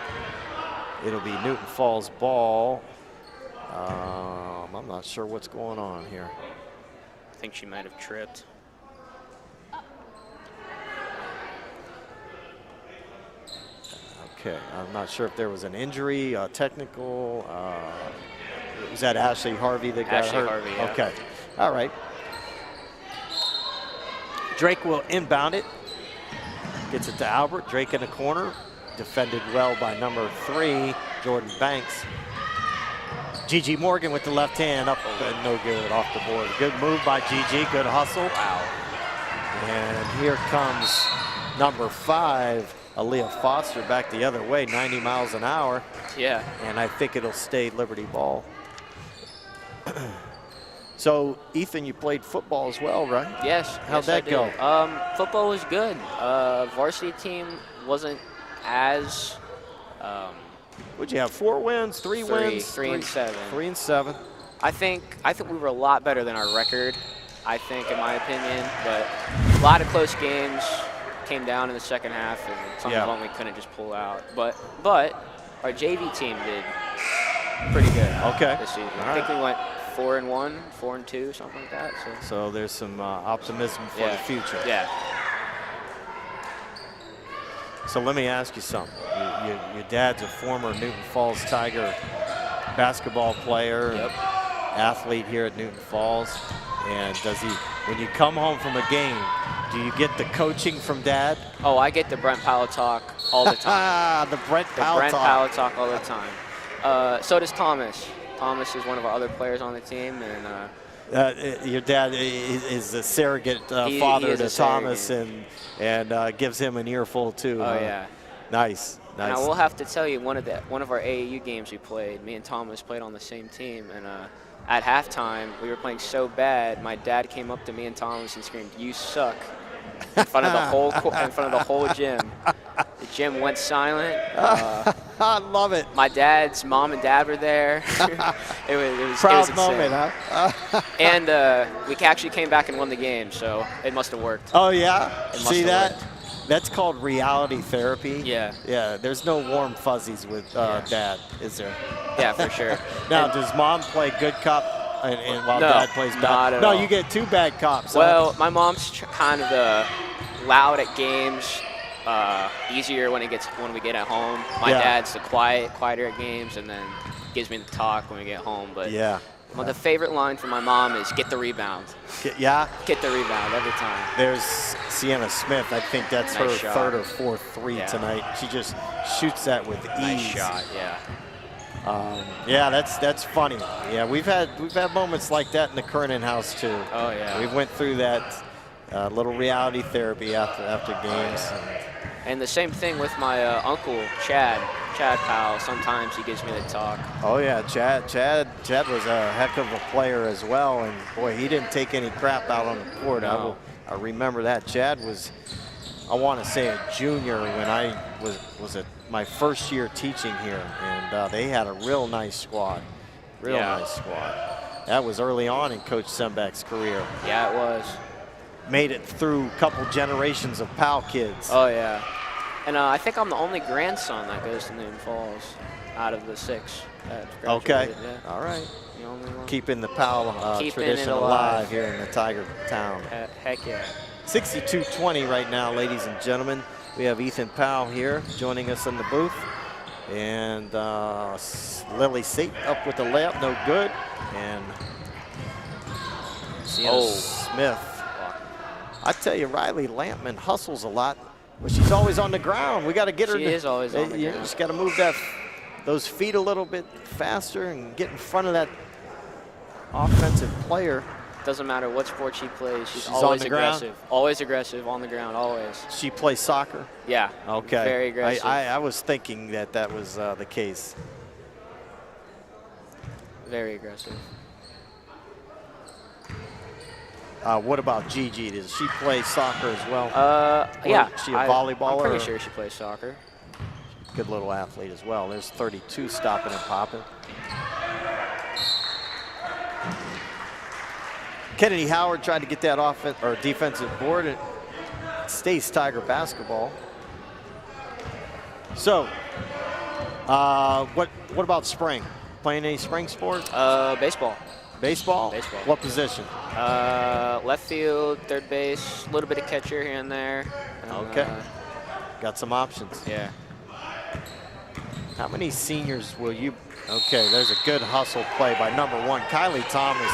It'll be Newton Falls ball. I'm not sure what's going on here. I think she might have tripped. Okay, I'm not sure if there was an injury, technical. Was that Ashley Harvey that got hurt? Harvey, yeah. Okay, all right. Drake will inbound it. Gets it to Albert. Drake in the corner. Defended well by number 3, Jordan Banks. Gigi Morgan with the left hand up and no good, off the board. Good move by Gigi, good hustle. Wow. And here comes number 5, Aaliyah Foster, back the other way, 90 miles an hour. Yeah. And I think it'll stay Liberty ball. So, Ethan, you played football as well, right? Yes. How'd that go? Football was good. Varsity team wasn't as. What'd you have? 4 wins, 3 wins? 3 and 7. 3 and 7. I think we were a lot better than our record. I think, in my opinion, but a lot of close games came down in the second half, and some of them we couldn't just pull out. But our JV team did pretty good. This season. I think we went 4-1, 4-2, something like that. So there's some optimism for the future. Yeah. So let me ask you something. Your dad's a former Newton Falls Tiger basketball player, athlete here at Newton Falls. And does he, when you come home from a game, do you get the coaching from Dad? Oh, I get the Brent Powell talk all the time. The Brent Powell talk all the time. So does Thomas. Thomas is one of our other players on the team, and your dad is a surrogate father to Thomas, and gives him an earful too. Oh yeah, nice. Now we'll have to tell you one of our AAU games we played. Me and Thomas played on the same team, and at halftime we were playing so bad. My dad came up to me and Thomas and screamed, "You suck!" in front of the whole gym. The gym went silent. I love it. My dad's mom and dad were there. it was proud insane. moment, huh? And we actually came back and won the game, so it must have worked. Oh yeah. See that? Worked. That's called reality therapy. Yeah. Yeah. There's no warm fuzzies with Dad, is there? Yeah, for sure. Now, does Mom play good cop? And while no, Dad plays bad? Not at all. No, you get 2 bad cops. Well, my mom's kind of loud at games. Easier when we get at home. My dad's the quieter at games, and then gives me the talk when we get home. But the favorite line from my mom is "Get the rebound." Get the rebound every time. There's Sienna Smith. I think that's her shot. 3rd or 4th 3 tonight. She just shoots that with ease. Nice shot. Yeah. That's funny. Yeah, we've had moments like that in the Kernan house too. Oh yeah. We went through that little reality therapy after games. And the same thing with my uncle, Chad Powell. Sometimes he gives me the talk. Oh yeah, Chad was a heck of a player as well, and boy, he didn't take any crap out on the court. No. I remember that. Chad was, I want to say, a junior when I was at my first year teaching here, and they had a real nice squad. Nice squad. That was early on in Coach Sembeck's career. Yeah, it was. Made it through a couple generations of Powell kids. Oh yeah. And I think I'm the only grandson that goes to Newton Falls out of the 6. That Okay. graduated, yeah. All right. The only one. Keeping the Powell Keeping tradition it alive alive. here in the Tiger Town. Heck yeah. 62-20 right now, ladies and gentlemen. We have Ethan Powell here joining us in the booth. And Lily Sate up with the layup, no good. And Sienna Smith. I tell you, Riley Lampman hustles a lot, but she's always on the ground. We got to get her. She is always on the You ground. just got to move those feet a little bit faster and get in front of that offensive player. Doesn't matter what sport she plays, she's on always the ground? aggressive. Always aggressive on the ground, always. She plays soccer. Yeah. Okay. Very aggressive. I was thinking that was the case. Very aggressive. What about Gigi? Does she play soccer as well? Yeah. Is she a volleyballer? I'm pretty or- sure she plays soccer. Good little athlete as well. There's 32 stopping and popping. Kennedy Howard tried to get that defensive board. It stays Tiger basketball. So, what about spring? Playing any spring sport? Baseball. Baseball? Baseball. What position? Left field, third base, a little bit of catcher here and there. And, Okay. Got some options. Yeah. How many seniors will you? Okay, there's a good hustle play by number 1. Kylie Thomas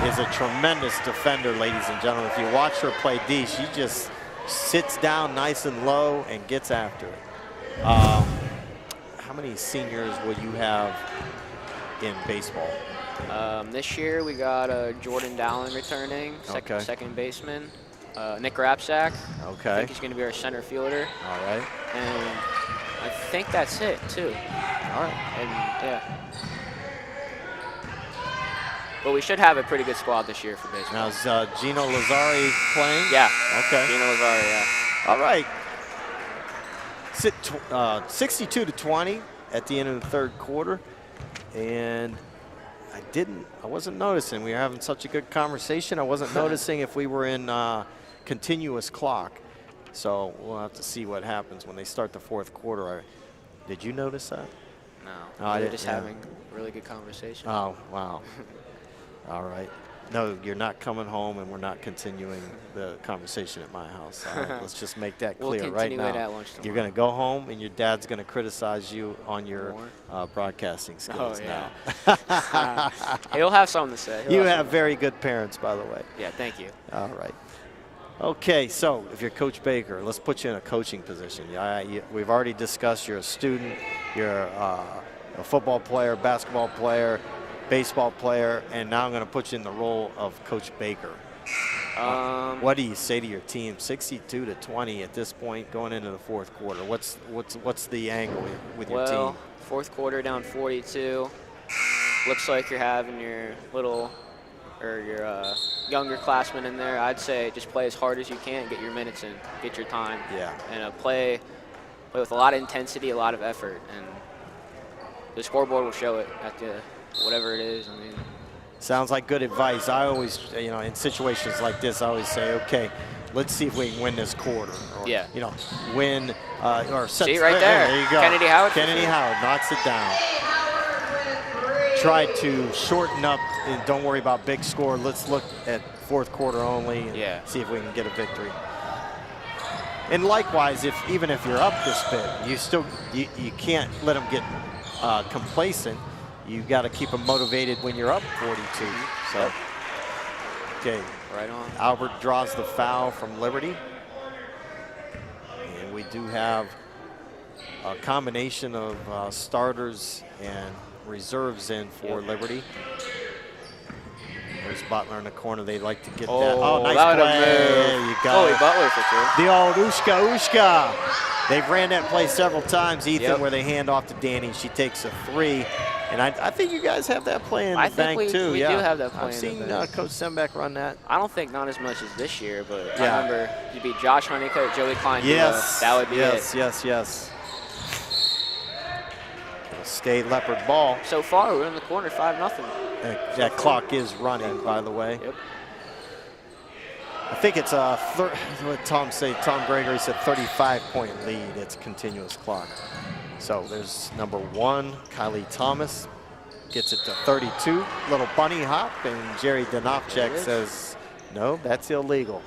is a tremendous defender, ladies and gentlemen. If you watch her play D, she just sits down nice and low and gets after it. How many seniors will you have in baseball? This year we got Jordan Dallin returning, Okay. second baseman. Nick Rapsack. I Okay. think he's going to be our center fielder. All right. And I think that's it, too. All right. And yeah. But we should have a pretty good squad this year for baseball. Now is Gino Lazari playing? Yeah. Okay. Gino Lazari, yeah. All right. 62-20 at the end of the third quarter. And I wasn't noticing. We were having such a good conversation. I wasn't noticing if we were in continuous clock. So we'll have to see what happens when they start the fourth quarter. Did you notice that? No. Oh, I We're didn't- just yeah. having a really good conversation. Oh, wow. All right. No, you're not coming home, and we're not continuing the conversation at my house. All right, let's just make that We'll clear right continue it now. at lunch You're tomorrow. going to go home, and your dad's going to criticize you on your More? broadcasting skills yeah. now. He'll have something to say. He'll You have have something. very good parents, by the way. Yeah, thank you. All right. Okay, so if you're Coach Baker, let's put you in a coaching position. We've already discussed you're a student, you're a football player, basketball player, baseball player, and now I'm going to put you in the role of Coach Baker. What do you say to your team? 62-20 at this point, going into the fourth quarter. What's the angle with your Well, team? fourth quarter down 42. Looks like you're having your younger classmen in there. I'd say just play as hard as you can, get your minutes in, get your time. Yeah. And play with a lot of intensity, a lot of effort, and the scoreboard will show it at the whatever it is. I mean, Sounds like good advice. I always, in situations like this, I always say, okay, let's see if we can win this quarter. Or, Yeah. win or set. See right there. There you go. Kennedy Howard. Kennedy Howard knocks it down. Tried to shorten up and don't worry about big score. Let's look at fourth quarter only and see if we can get a victory. And likewise, even if you're up this bit, you can't let them get complacent. You got to keep them motivated when you're up 42. So, okay. Right on. Albert draws the foul from Liberty. And we do have a combination of starters and reserves in for Liberty. There's Butler in the corner. They like to get that. Oh, nice that play. would've moved. There you go. Chloe Butler for two. The old Ushka. They've ran that play several times, Ethan, where they hand off to Danny. She takes a three. And I think you guys have that play in the bank, too. We do have that play I've in seen the bank. Coach Sembeck run that. I don't think not as much as this year, but Yeah. I remember you'd be Josh Honeycutt, Joey Klein. Yes. That would be yes, it. yes. It'll stay Leopard ball. So far, we're in the corner, 5-0. That clock is running, by the way. Yep. I think it's what Tom Gregory said, 35-point lead. It's a continuous clock. So there's number 1, Kylie Thomas, gets it to 32. Little bunny hop, and Jerry Nfhs says, no, that's illegal.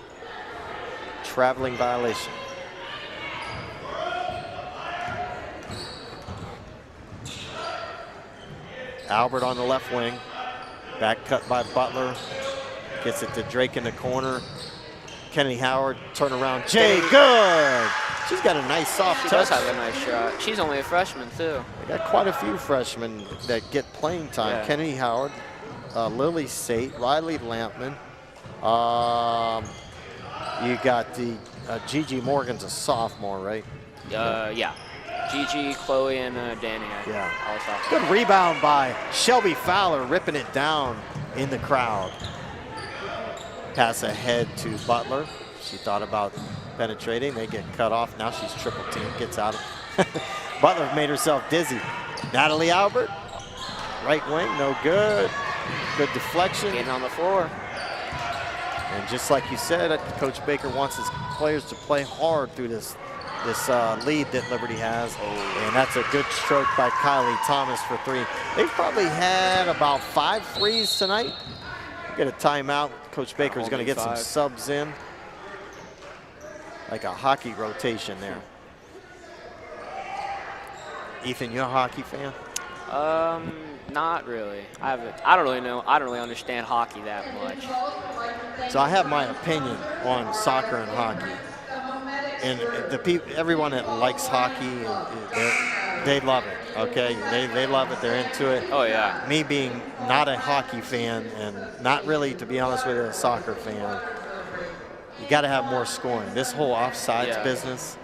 Traveling violation. Albert on the left wing. Back cut by Butler. Gets it to Drake in the corner. Kennedy Howard, turn around. Jay, good! She's got a nice soft touch. She does have a nice shot. She's only a freshman, too. They got quite a few freshmen that get playing time. Yeah. Kennedy Howard, Lily Sate, Riley Lampman. You got the Gigi Morgan's a sophomore, right? Yeah. Gigi, Chloe, and Danny. Yeah. All sophomores. Good rebound by Shelby Fowler, ripping it down in the crowd. Pass ahead to Butler. She thought about penetrating. They get cut off. Now she's triple team. Gets out of Butler made herself dizzy. Natalie Albert, right wing, no good. Good deflection. Getting on the floor. And just like you said, Coach Baker wants his players to play hard through this lead that Liberty has. And that's a good stroke by Kylie Thomas for 3. They've probably had about 5 threes tonight. Get a timeout. Coach Baker is going to get some subs in. Like a hockey rotation there. Ethan, you a hockey fan? Not really. I don't really know. I don't really understand hockey that much. So I have my opinion on soccer and hockey. And the people, everyone that likes hockey, they love it. Okay, they love it. They're into it. Oh yeah. Me being not a hockey fan and not really, to be honest with you, a soccer fan, you got to have more scoring. This whole offsides business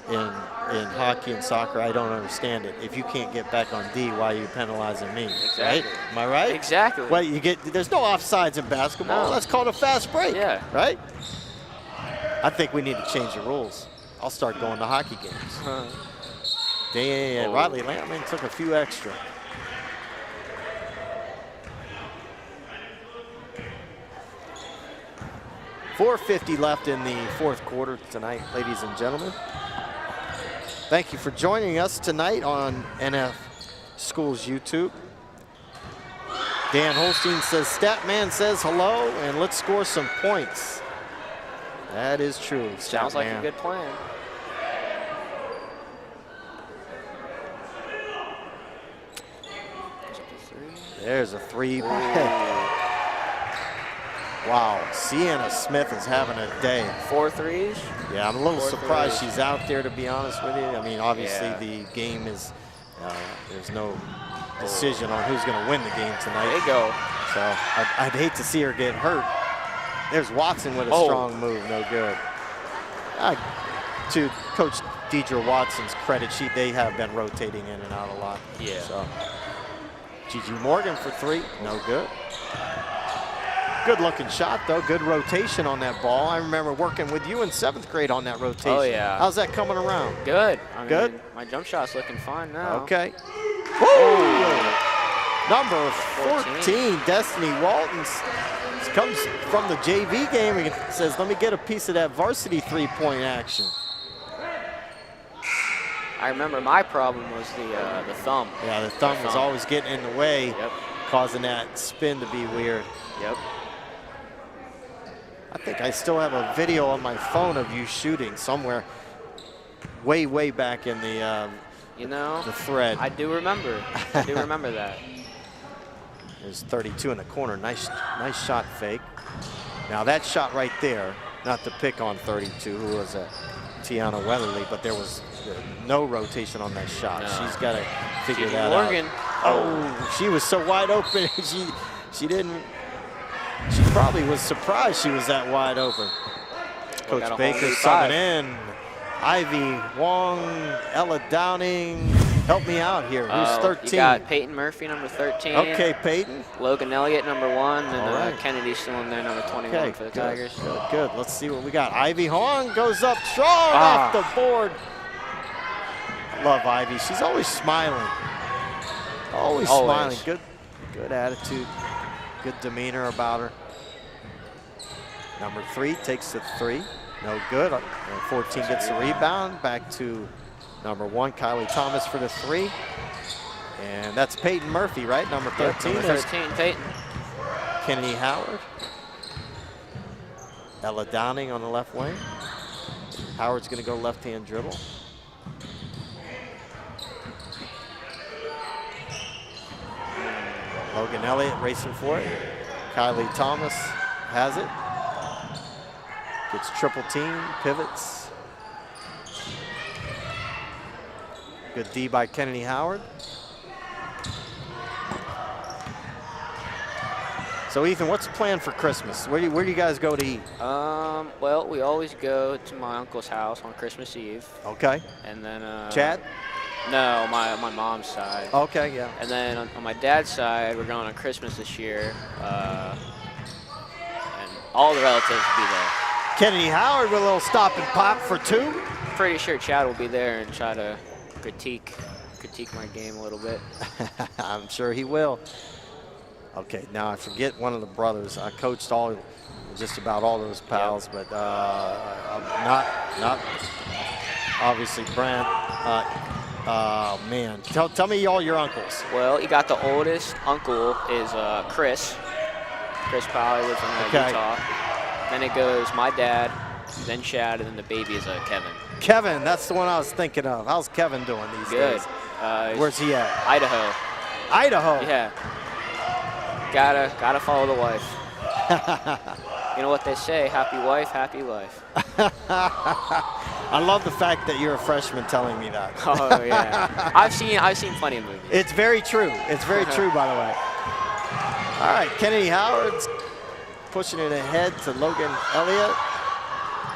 in hockey and soccer, I don't understand it. If you can't get back on D, why are you penalizing me? Exactly. Right? Am I right? Exactly. Well, there's no offsides in basketball. No. That's called a fast break. Yeah. Right? I think we need to change the rules. I'll start going to hockey games. Riley Lampman took a few extra. .450 left in the 4th quarter tonight, ladies and gentlemen. Thank you for joining us tonight on NF Schools YouTube. Dan Holstein says, Statman says hello, and let's score some points. That is true. Sounds like Statman. a good plan. There's a 3. Wow, Sienna Smith is having a day. 4 threes? Yeah, I'm a little 4 surprised threes. she's out there, to be honest with you. I mean, obviously the game is, there's no decision on who's going to win the game tonight. There you go. So I'd hate to see her get hurt. There's Watson with a strong move, no good. To Coach Deidre Watson's credit, they have been rotating in and out a lot. Yeah. So Gigi Morgan for 3, no good. Good looking shot though, good rotation on that ball. I remember working with you in 7th grade on that rotation. Oh yeah. How's that coming around? Good. Good? Mean, my jump shot's looking fine now. Okay. Woo! Number 14, Destiny Walton comes from the JV game and says, let me get a piece of that varsity 3-point action. I remember my problem was the thumb. Yeah, the thumb was always getting in the way, Yep. causing that spin to be weird. Yep. I think I still have a video on my phone of you shooting somewhere way, way back in the the thread. I do remember. I do remember that. There's 32 in the corner. Nice shot fake. Now that shot right there, not to pick on 32, who was Tiana Weatherly, but there was no rotation on that shot. No. She's got to figure Gigi that Morgan. out. Oh, she was so wide open. She didn't. She probably was surprised she was that wide open. Coach Baker subbing in. Ivy Wong, Ella Downing. Help me out here. Who's 13? You got Peyton Murphy, number 13. Okay, Peyton. Logan Elliott, number 1. And right. Kennedy's still in there, number 21 for the Tigers. Good. Let's see what we got. Ivy Hong goes up strong off the board. Love Ivy. She's always smiling. Always smiling. Good attitude. Good demeanor about her. Number 3 takes the 3. No good. 14 gets the rebound. Back to number 1, Kylie Thomas for the 3. And that's Peyton Murphy, right? Number 13. Yep, number 13, Peyton. Kennedy Howard. Ella Downing on the left wing. Howard's going to go left-hand dribble. Logan Elliott racing for it. Kylie Thomas has it. Gets triple team, pivots. Good D by Kennedy Howard. So Ethan, what's the plan for Christmas? Where do you guys go to eat? Well, we always go to my uncle's house on Christmas Eve. Okay. And then Chad? No, my mom's side. Okay, yeah. And then on my dad's side, we're going on Christmas this year. And all the relatives will be there. Kennedy Howard with a little stop and pop for 2. Pretty sure Chad will be there and try to critique my game a little bit. I'm sure he will. Okay, now I forget one of the brothers. I coached just about all those pals, but not obviously Brent. Man, tell me all your uncles. Well, you got the oldest uncle is Chris. Chris Powell lives in Utah. Then it goes my dad, then Chad, and then the baby is Kevin. Kevin, that's the one I was thinking of. How's Kevin doing these days? Where's he at? Idaho. Idaho? Yeah. Gotta follow the wife. You know what they say, happy wife, happy life. I love the fact that you're a freshman telling me that. Oh yeah. I've seen plenty of movies. It's very true. It's very true, by the way. All right, Kennedy Howard's pushing it ahead to Logan Elliott.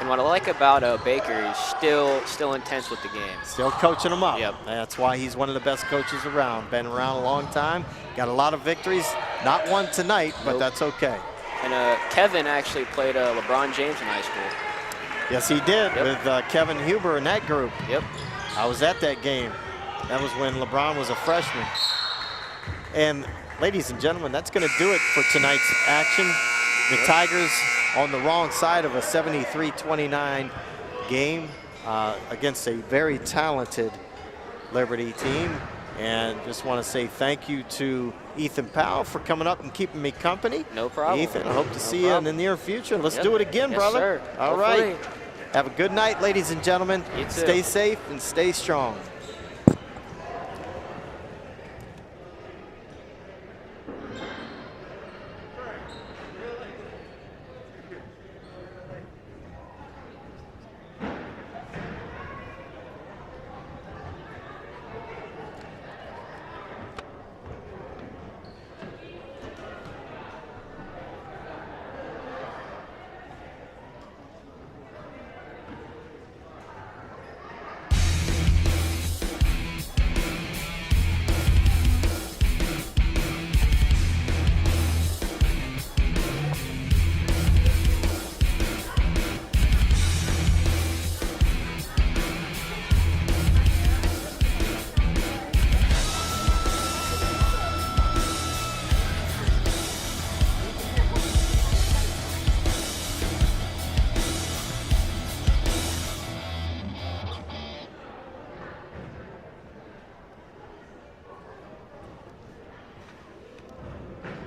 And what I like about Baker, he's still intense with the game. Still coaching him up. Yep. That's why he's one of the best coaches around. Been around a long time. Got a lot of victories. Not one tonight, but that's okay. And Kevin actually played LeBron James in high school. Yes, he did, with Kevin Huber in that group. Yep. I was at that game. That was when LeBron was a freshman. And ladies and gentlemen, that's going to do it for tonight's action. The Tigers on the wrong side of a 73-29 game against a very talented Liberty team. And just want to say thank you to Ethan Powell for coming up and keeping me company. No problem. Ethan, I hope to see you in the near future. Let's do it again, yes, brother. Sir. All right. Have a good night, ladies and gentlemen. You too. Stay safe and stay strong.